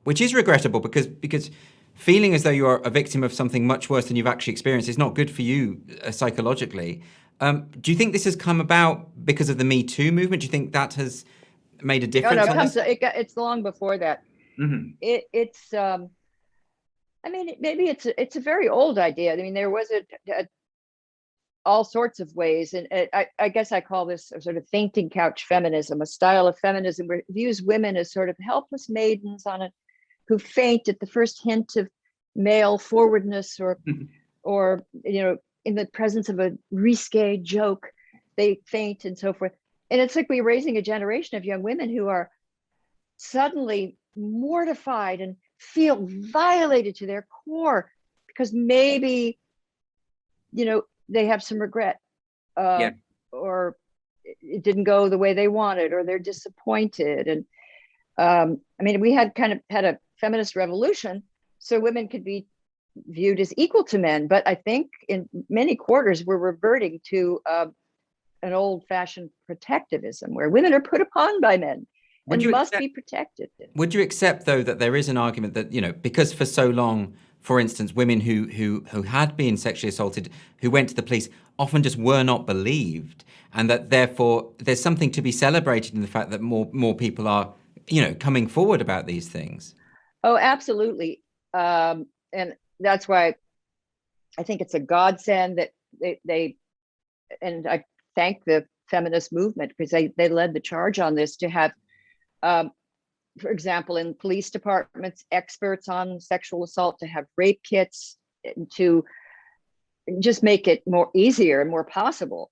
which is regrettable because feeling as though you are a victim of something much worse than you've actually experienced is not good for you psychologically. Do you think this has come about because of the Me Too movement? Do you think that has made a difference? It's long before that. Mm-hmm. It's I mean, maybe it's a very old idea. I mean, there was all sorts of ways, and I guess I call this a sort of fainting couch feminism, a style of feminism where it views women as sort of helpless maidens who faint at the first hint of male forwardness or in the presence of a risque joke, they faint and so forth. And it's like we're raising a generation of young women who are suddenly mortified and feel violated to their core because maybe, they have some regret or it didn't go the way they wanted, or they're disappointed. And I mean, we had a feminist revolution so women could be viewed as equal to men. But I think in many quarters, we're reverting to an old-fashioned protectivism where women are put upon by men and must be protected. Would you accept, though, that there is an argument that, because for so long, for instance, women who had been sexually assaulted, who went to the police, often just were not believed, and that therefore there's something to be celebrated in the fact that more people are, coming forward about these things? Oh, absolutely. And that's why I think it's a godsend that they and I thank the feminist movement because they led the charge on this to have, for example, in police departments, experts on sexual assault, to have rape kits, to just make it more easier and more possible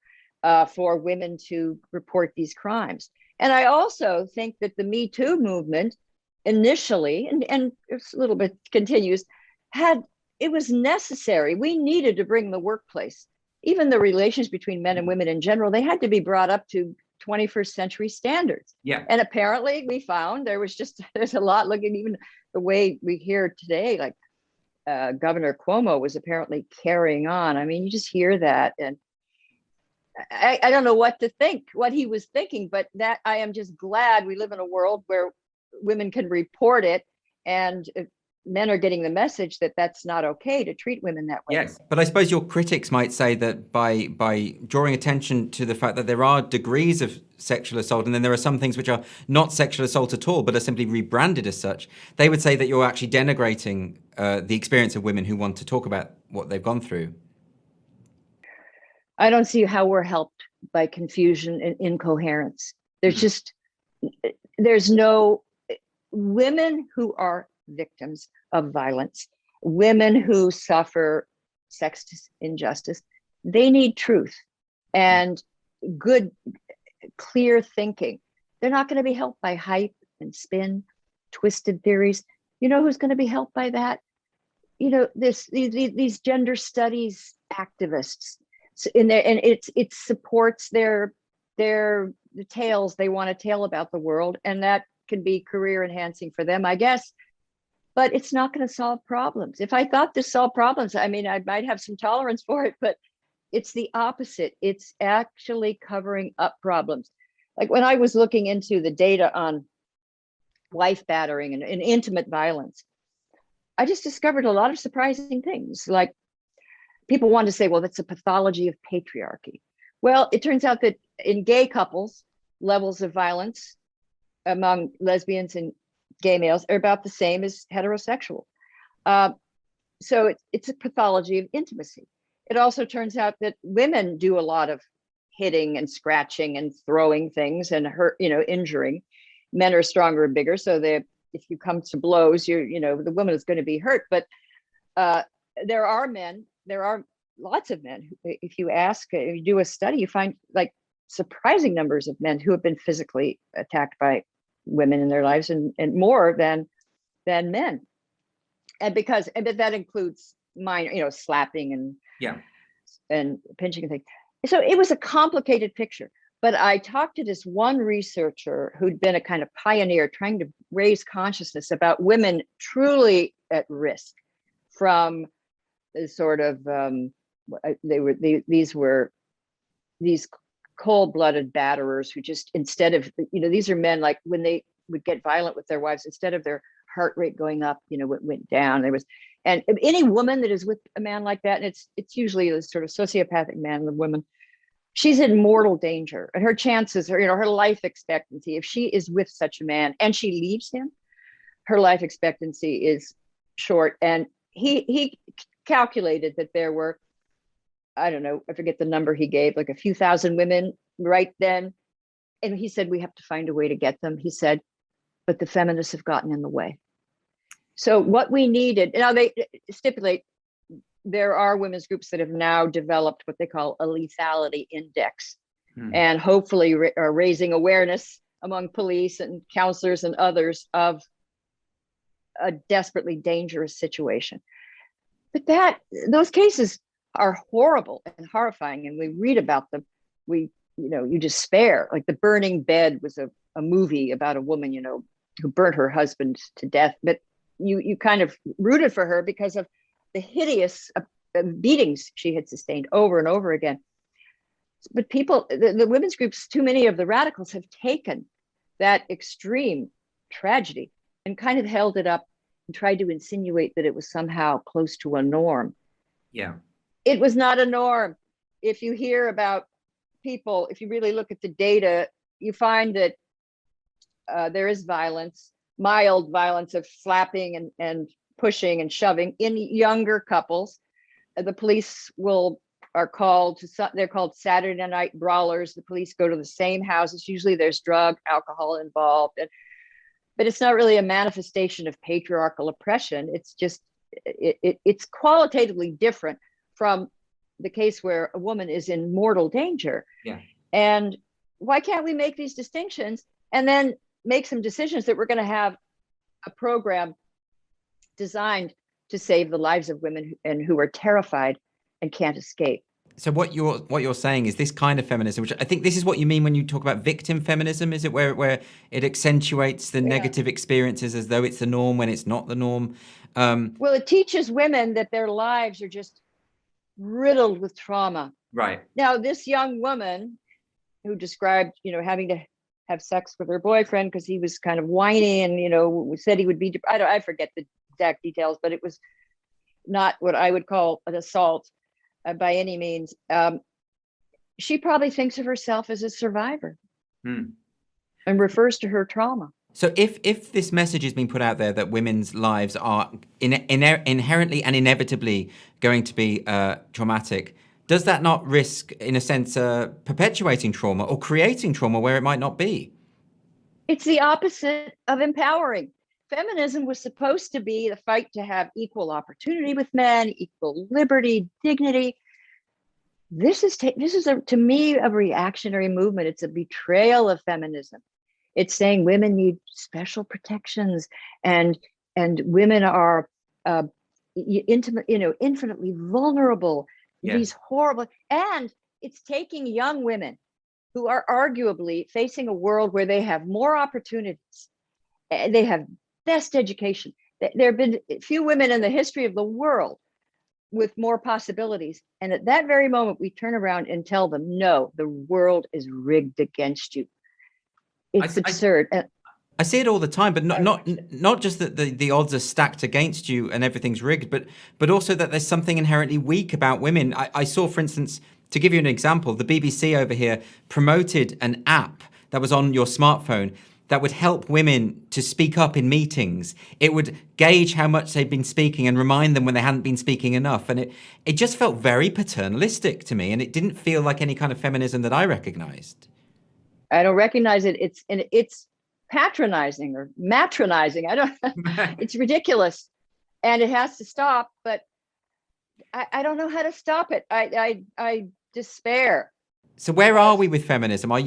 for women to report these crimes. And I also think that the Me Too movement initially, and it's a little bit continues, it was necessary. We needed to bring the workplace, even the relations between men and women in general, they had to be brought up to 21st century standards. Yeah. And apparently we found there's a lot, looking even the way we hear today, like Governor Cuomo was apparently carrying on. I mean, you just hear that, and I don't know what to think, what he was thinking, but that I am just glad we live in a world where women can report it, and men are getting the message that that's not okay to treat women that way. Yes, but I suppose your critics might say that by drawing attention to the fact that there are degrees of sexual assault, and then there are some things which are not sexual assault at all, but are simply rebranded as such, they would say that you're actually denigrating the experience of women who want to talk about what they've gone through. I don't see how we're helped by confusion and incoherence. There's no women who are victims of violence, women who suffer sexist injustice. They need truth and good, clear thinking. They're not going to be helped by hype and spin, twisted theories. You know who's going to be helped by that? You know, these gender studies activists in there, and it supports the tales they want to tell about the world, and that can be career enhancing for them, I guess. But it's not going to solve problems. If I thought this solved problems, I mean, I might have some tolerance for it, but it's the opposite. It's actually covering up problems. Like when I was looking into the data on wife battering and intimate violence, I just discovered a lot of surprising things. Like people want to say, well, that's a pathology of patriarchy. Well, it turns out that in gay couples, levels of violence among lesbians and gay males are about the same as heterosexual. So it's a pathology of intimacy. It also turns out that women do a lot of hitting and scratching and throwing things and injuring. Men are stronger and bigger, so if you come to blows, the woman is going to be hurt. But there are lots of men. If you do a study, you find like surprising numbers of men who have been physically attacked by women in their lives, and more than men. And that includes minor, slapping and pinching and things. So it was a complicated picture. But I talked to this one researcher who'd been a kind of pioneer trying to raise consciousness about women truly at risk from the sort of these cold-blooded batterers who just, instead of, these are men, like when they would get violent with their wives, instead of their heart rate going up, it went down. And any woman that is with a man like that, and it's usually a sort of sociopathic man with women, she's in mortal danger, and her chances are, her life expectancy, if she is with such a man and she leaves him, her life expectancy is short. And he calculated that there were, I don't know, I forget the number he gave, like a few thousand women right then. And he said, we have to find a way to get them. He said, but the feminists have gotten in the way. So what we needed, now they stipulate, there are women's groups that have now developed what they call a lethality index, and hopefully are raising awareness among police and counselors and others of a desperately dangerous situation. But those cases are horrible and horrifying, and we read about them. You despair. Like The Burning Bed was a movie about a woman, who burnt her husband to death, but you kind of rooted for her because of the hideous beatings she had sustained over and over again. But the women's groups, too many of the radicals have taken that extreme tragedy and kind of held it up and tried to insinuate that it was somehow close to a norm. Yeah. It was not a norm. If you hear about people, if you really look at the data, you find that there is violence, mild violence of slapping and pushing and shoving in younger couples. the police are called to, they're called Saturday night brawlers. The police go to the same houses. Usually there's drug, alcohol involved, but it's not really a manifestation of patriarchal oppression. It's just, it's qualitatively different from the case where a woman is in mortal danger. Yeah. And why can't we make these distinctions and then make some decisions that we're going to have a program designed to save the lives of women and who are terrified and can't escape. So what you're saying is this kind of feminism, which I think this is what you mean when you talk about victim feminism, is it, where it accentuates the negative experiences as though it's the norm when it's not the norm? Well, it teaches women that their lives are just riddled with trauma. Right. Now, this young woman who described, having to have sex with her boyfriend because he was kind of whiny and, said he would be, I forget the exact details, but it was not what I would call an assault by any means. She probably thinks of herself as a survivor and refers to her trauma. So if this message is being put out there that women's lives are inherently and inevitably going to be traumatic, does that not risk, in a sense, perpetuating trauma or creating trauma where it might not be? It's the opposite of empowering. Feminism was supposed to be the fight to have equal opportunity with men, equal liberty, dignity. This is to me a reactionary movement. It's a betrayal of feminism. It's saying women need special protections, and women are infinitely vulnerable. Yeah. These horrible, and it's taking young women who are arguably facing a world where they have more opportunities, they have best education. There have been few women in the history of the world with more possibilities. And at that very moment, we turn around and tell them, no, the world is rigged against you. It's absurd. I see it all the time, but not just that the odds are stacked against you and everything's rigged, but also that there's something inherently weak about women. I saw, for instance, to give you an example, the BBC over here promoted an app that was on your smartphone that would help women to speak up in meetings. It would gauge how much they'd been speaking and remind them when they hadn't been speaking enough. And it just felt very paternalistic to me, and it didn't feel like any kind of feminism that I recognized. I don't recognize it. It's patronizing or matronizing. It's ridiculous, and it has to stop, but I don't know how to stop it. I despair. So where are we with feminism? I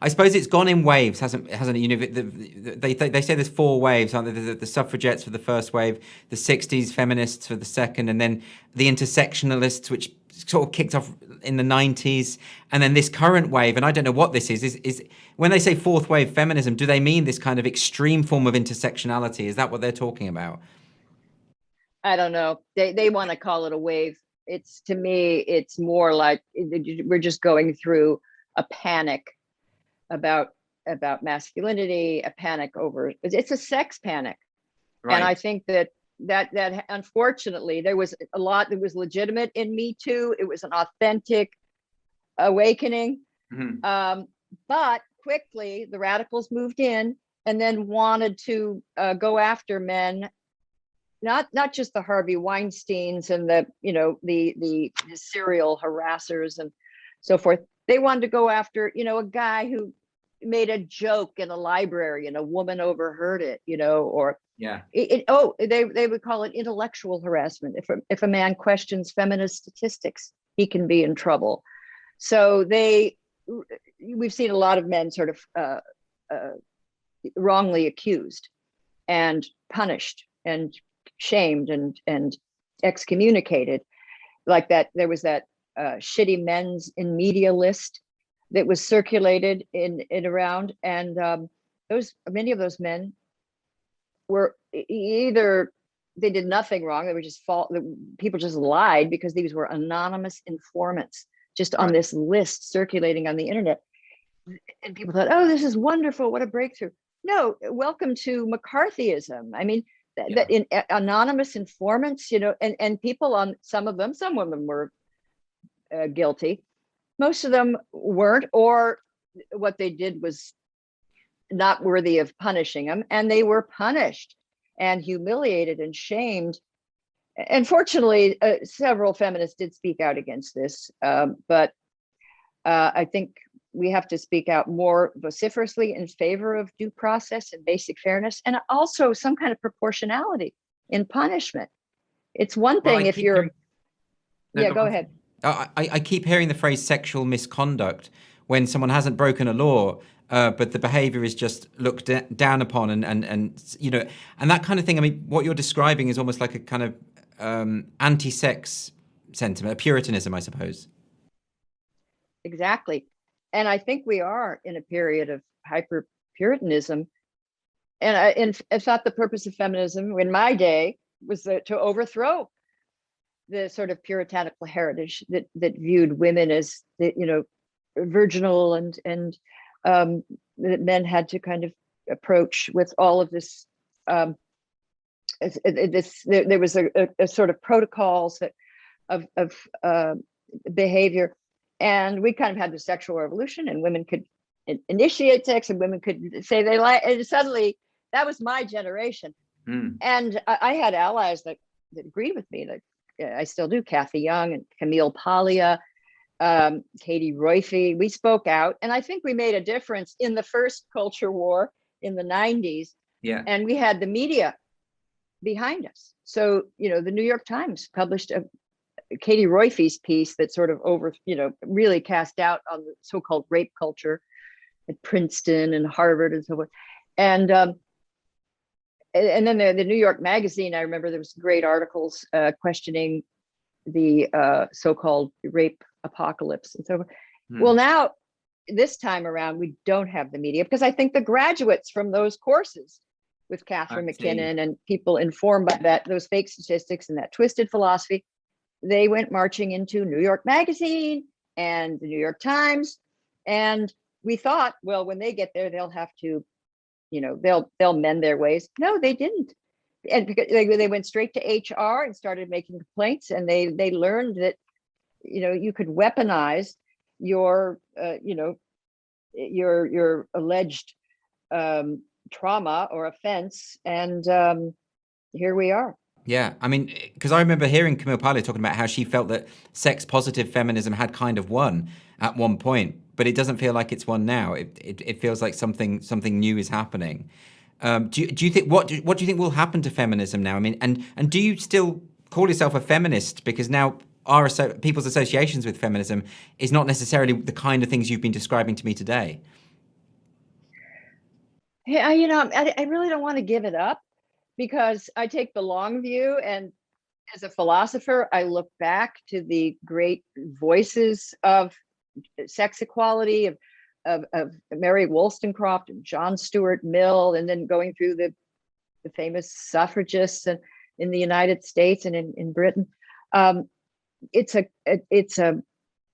suppose it's gone in waves, hasn't it? They say there's 4 waves, aren't there? The suffragettes for the first wave, the 60s feminists for the second, and then the intersectionalists, which sort of kicked off in the 90s, and then this current wave, and I don't know what this is when they say 4th wave feminism, do they mean this kind of extreme form of intersectionality? Is that what they're talking about? I don't know. They want to call it a wave. To me, it's more like we're just going through a panic about masculinity, a panic over, it's a sex panic. Right. And I think that unfortunately there was a lot that was legitimate in Me Too. It was an authentic awakening. Mm-hmm. But quickly the radicals moved in and then wanted to go after men, not just the Harvey Weinsteins and the serial harassers and so forth. They wanted to go after, a guy who made a joke in a library and a woman overheard it, or yeah. They would call it intellectual harassment. If a man questions feminist statistics, he can be in trouble. So we've seen a lot of men sort of wrongly accused and punished and shamed and excommunicated, like that. There was that shitty men's in media list that was circulated in around, and many of those men were either they did nothing wrong, they were just people just lied because these were anonymous informants just on this list circulating on the internet, and people thought, oh, this is wonderful, what a breakthrough. No, welcome to McCarthyism. I mean, that in anonymous informants, and people on some of them were guilty. Most of them weren't, or what they did was not worthy of punishing them, and they were punished and humiliated and shamed And fortunately, several feminists did speak out against this, but I think we have to speak out more vociferously in favor of due process and basic fairness, and also some kind of proportionality in punishment. It's one thing if you're... Yeah, go ahead. I keep hearing the phrase sexual misconduct when someone hasn't broken a law, but the behavior is just looked down upon, and you know, and that kind of thing. I mean, what you're describing is almost like a kind of anti-sex sentiment, a puritanism, I suppose. Exactly. And I think we are in a period of hyper puritanism. And I thought the purpose of feminism in my day was to overthrow the sort of puritanical heritage that viewed women as, you know, virginal, and that men had to kind of approach with all of this. There was a sort of protocols of behavior, and we kind of had the sexual revolution, and women could initiate sex, and women could say they like. And suddenly, that was my generation, and I had allies that agreed with me. That I still do. Kathy Young and Camille Paglia, Katie Roiphe. We spoke out, and I think we made a difference in the first culture war in the 90s. Yeah, and we had the media behind us. So, you know, the New York Times published Katie Roiphe's piece that sort of really cast doubt on the so-called rape culture at Princeton and Harvard and so forth. And then the New York Magazine, I remember there was great articles questioning the so-called rape apocalypse and so forth. Well, now, this time around, we don't have the media, because I think the graduates from those courses with Catherine McKinnon and people informed by those fake statistics and that twisted philosophy, they went marching into New York Magazine and the New York Times. And we thought, well, when they get there, they'll have to, you know, they'll mend their ways. No, they didn't. And because they went straight to HR and started making complaints, and they learned that, you know, you could weaponize your your alleged trauma or offense, and here we are. Yeah, I mean, because I remember hearing Camille Paglia talking about how she felt that sex positive feminism had kind of won at one point, but it doesn't feel like it's won now. It feels like something new is happening. Do you think what do you think will happen to feminism now? I mean, and do you still call yourself a feminist? Because now people's associations with feminism is not necessarily the kind of things you've been describing to me today. Yeah, you know, I really don't want to give it up, because I take the long view, and as a philosopher, I look back to the great voices of sex equality, of Mary Wollstonecraft and John Stuart Mill, and then going through the famous suffragists in the United States and in Britain. It's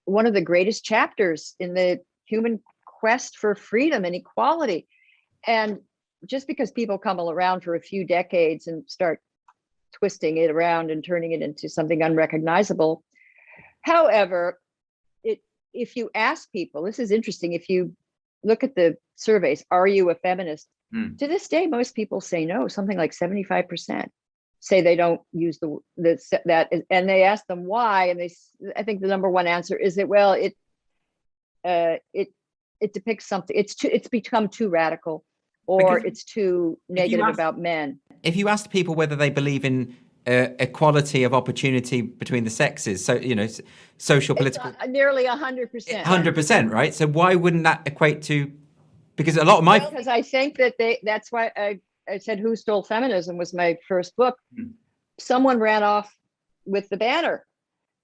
one of the greatest chapters in the human quest for freedom and equality. And just because people come around for a few decades and start twisting it around and turning it into something unrecognizable. However, if you ask people, this is interesting, if you look at the surveys, are you a feminist? To this day, most people say no. Something like 75% say they don't use that, and they ask them why, and I think the number one answer is that, well, it depicts something. It's become too radical, or it's too negative about men. If you asked people whether they believe in equality of opportunity between the sexes, so, you know, social, political, nearly 100%. 100%, right? So why wouldn't that equate to? Because a lot of my because I think that that's why I said Who Stole Feminism was my first book. Someone ran off with the banner,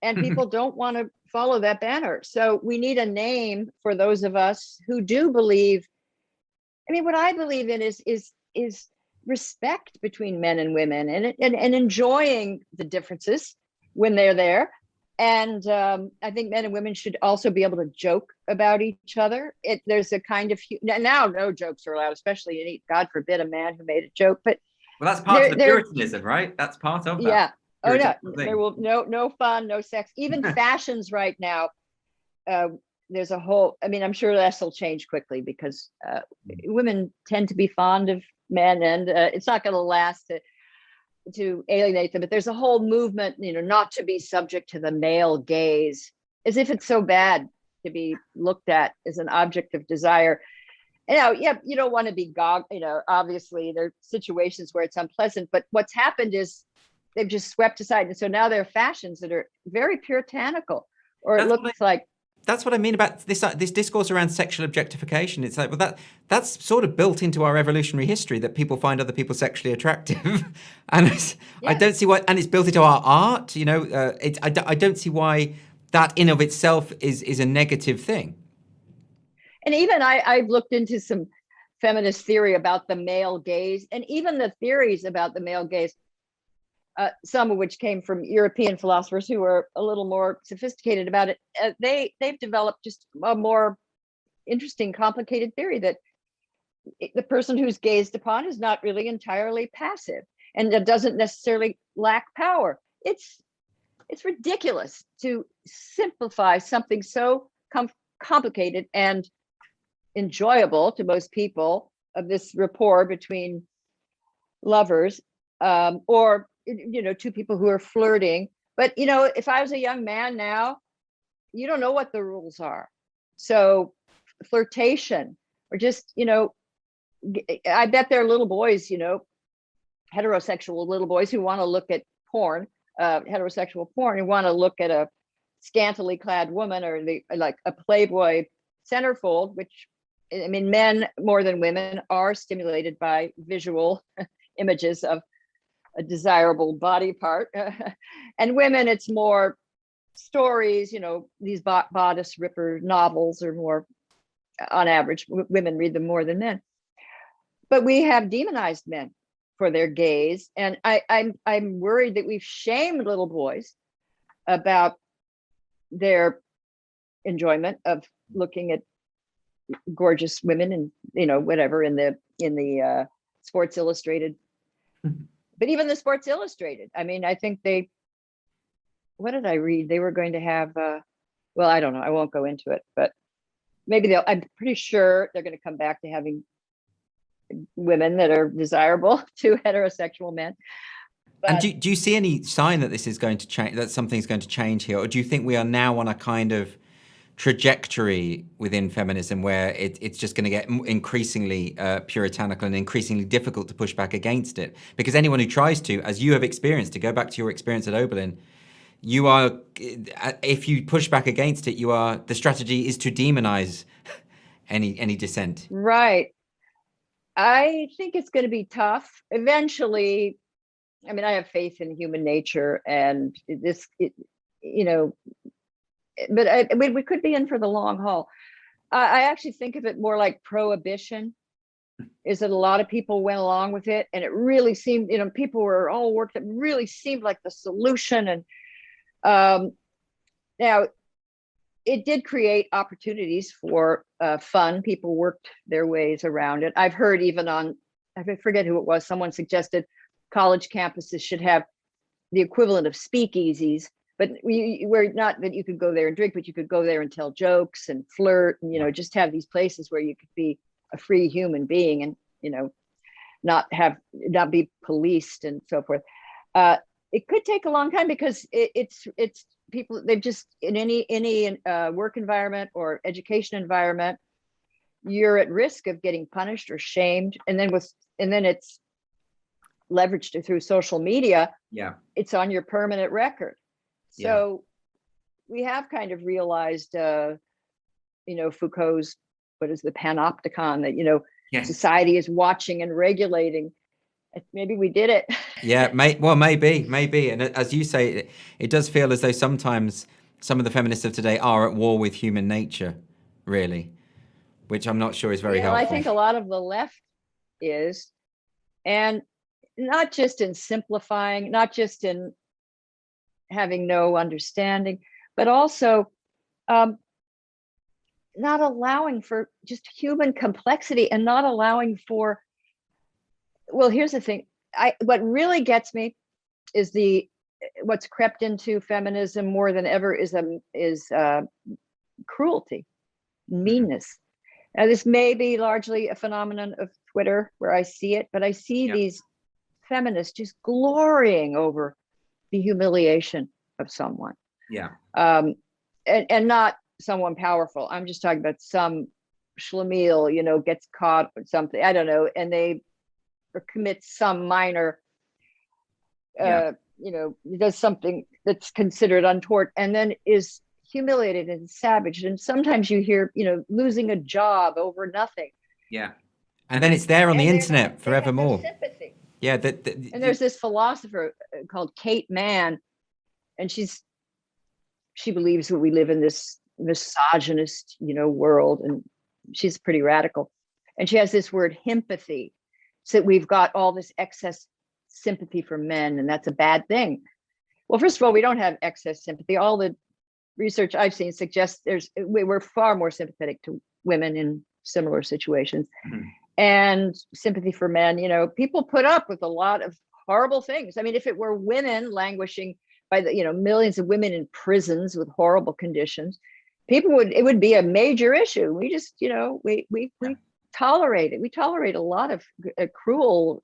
and people don't want to follow that banner. So we need a name for those of us who do believe. I mean, what I believe in is respect between men and women, and enjoying the differences when they're there. And I think men and women should also be able to joke about each other. There's a kind of, now no jokes are allowed, especially, God forbid, a man who made a joke. But well, that's part of the Puritanism, right? That's part of that. Yeah. Oh no, there will no fun, no sex. Even fashions right now. There's a whole. I mean, I'm sure this will change quickly, because women tend to be fond of men, and it's not going to last. to alienate them, but there's a whole movement, not to be subject to the male gaze, as if it's so bad to be looked at as an object of desire. Yeah, you don't want to be obviously there are situations where it's unpleasant, but what's happened is they've just swept aside. And so now there are fashions that are very puritanical, or it looks like. That's what I mean about this discourse around sexual objectification. It's like, well, that's sort of built into our evolutionary history, that people find other people sexually attractive, and I don't see why. And it's built into our art. I don't see why that in of itself is a negative thing. And even I've looked into some feminist theory about the male gaze, and even the theories about the male gaze, some of which came from European philosophers who are a little more sophisticated about it. They've developed just a more interesting, complicated theory that the person who's gazed upon is not really entirely passive, and it doesn't necessarily lack power. It's ridiculous to simplify something so complicated and enjoyable to most people, of this rapport between lovers, or two people who are flirting. But if I was a young man now, you don't know what the rules are. So flirtation, or just I bet there are little boys, heterosexual little boys who want to look at porn, heterosexual porn, and want to look at a scantily clad woman, or like a Playboy centerfold, which, I mean, men more than women are stimulated by visual images of a desirable body part. And women, it's more stories, these bodice ripper novels are more, on average, women read them more than men. But we have demonized men for their gaze. And I'm worried that we've shamed little boys about their enjoyment of looking at gorgeous women and whatever in the Sports Illustrated. But even the Sports Illustrated, I mean, I think what did I read? They were going to have, well, I don't know, I won't go into it, but maybe I'm pretty sure they're going to come back to having women that are desirable to heterosexual men. But, and do you see any sign that this is going to change, that something's going to change here? Or do you think we are now on a kind of trajectory within feminism where it's just going to get increasingly puritanical and increasingly difficult to push back against it? Because anyone who tries to, as you have experienced, to go back to your experience at Oberlin, if you push back against it, the strategy is to demonize any dissent. Right. I think it's going to be tough. Eventually, I mean, I have faith in human nature, and but we could be in for the long haul. I actually think of it more like prohibition, is that a lot of people went along with it, and it really seemed, people were all worked, it really seemed like the solution. And now it did create opportunities for fun. People worked their ways around it. I've heard even I forget who it was, someone suggested college campuses should have the equivalent of speakeasies, but we're not that you could go there and drink, but you could go there and tell jokes and flirt, and just have these places where you could be a free human being, and not be policed and so forth. It could take a long time, because it's people, they've just, in any work environment or education environment, you're at risk of getting punished or shamed, and then it's leveraged through social media. Yeah, it's on your permanent record. So we have kind of realized, Foucault's, what is the panopticon, that society is watching and regulating. Maybe we did it. Yeah, maybe. And as you say, it does feel as though sometimes some of the feminists of today are at war with human nature, really, which I'm not sure is very helpful. I think a lot of the left is, and not just in simplifying, not just in having no understanding, but also not allowing for just human complexity, and not allowing for, well, here's the thing. What really gets me is what's crept into feminism more than ever is cruelty, meanness. Now, this may be largely a phenomenon of Twitter where I see it, but I see these feminist just glorying over the humiliation of someone. Yeah. And not someone powerful. I'm just talking about some schlemiel, gets caught with something, I don't know, and they commit some minor, does something that's considered untoward, and then is humiliated and savaged. And sometimes you hear, losing a job over nothing. Yeah. And then it's there on the internet forevermore. Sympathy. Yeah. And there's this philosopher called Kate Mann, and she believes that we live in this misogynist, world, and she's pretty radical. And she has this word empathy. So we've got all this excess sympathy for men, and that's a bad thing. Well, first of all, we don't have excess sympathy. All the research I've seen suggests we're far more sympathetic to women in similar situations. Mm-hmm. And sympathy for men, people put up with a lot of horrible things. I mean, if it were women languishing by the, millions of women in prisons with horrible conditions, it would be a major issue. We just, we tolerate it. We tolerate a lot of cruel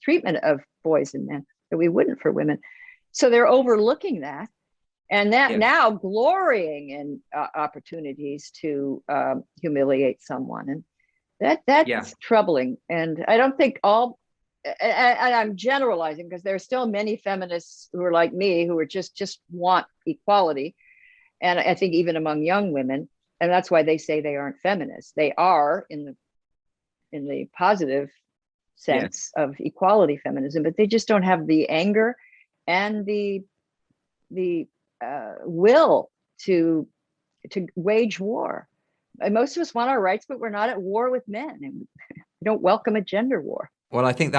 treatment of boys and men that we wouldn't for women. So they're overlooking that. And that now glorying in opportunities to humiliate someone. And that's troubling. And I don't think and I'm generalizing, because there are still many feminists who are like me, who are just want equality. And I think even among young women, and that's why they say they aren't feminists. They are in the positive sense of equality feminism, but they just don't have the anger and the will to wage war. And most of us want our rights, but we're not at war with men, and we don't welcome a gender war. Well, I think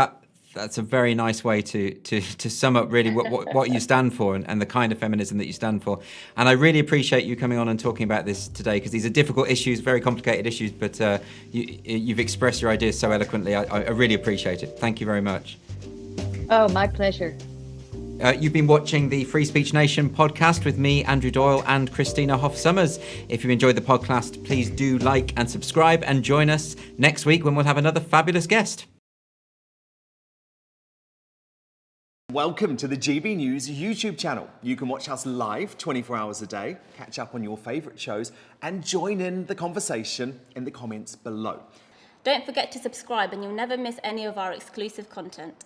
that's a very nice way to sum up really what you stand for and the kind of feminism that you stand for. And I really appreciate you coming on and talking about this today, because these are difficult issues, very complicated issues, but you've expressed your ideas so eloquently. I really appreciate it. Thank you very much. Oh, my pleasure. You've been watching the Free Speech Nation podcast with me, Andrew Doyle, and Christina Hoff Sommers. If you enjoyed the podcast, please do like and subscribe, and join us next week when we'll have another fabulous guest. Welcome to the GBNews YouTube channel. You can watch us live 24 hours a day, catch up on your favourite shows, and join in the conversation in the comments below. Don't forget to subscribe and you'll never miss any of our exclusive content.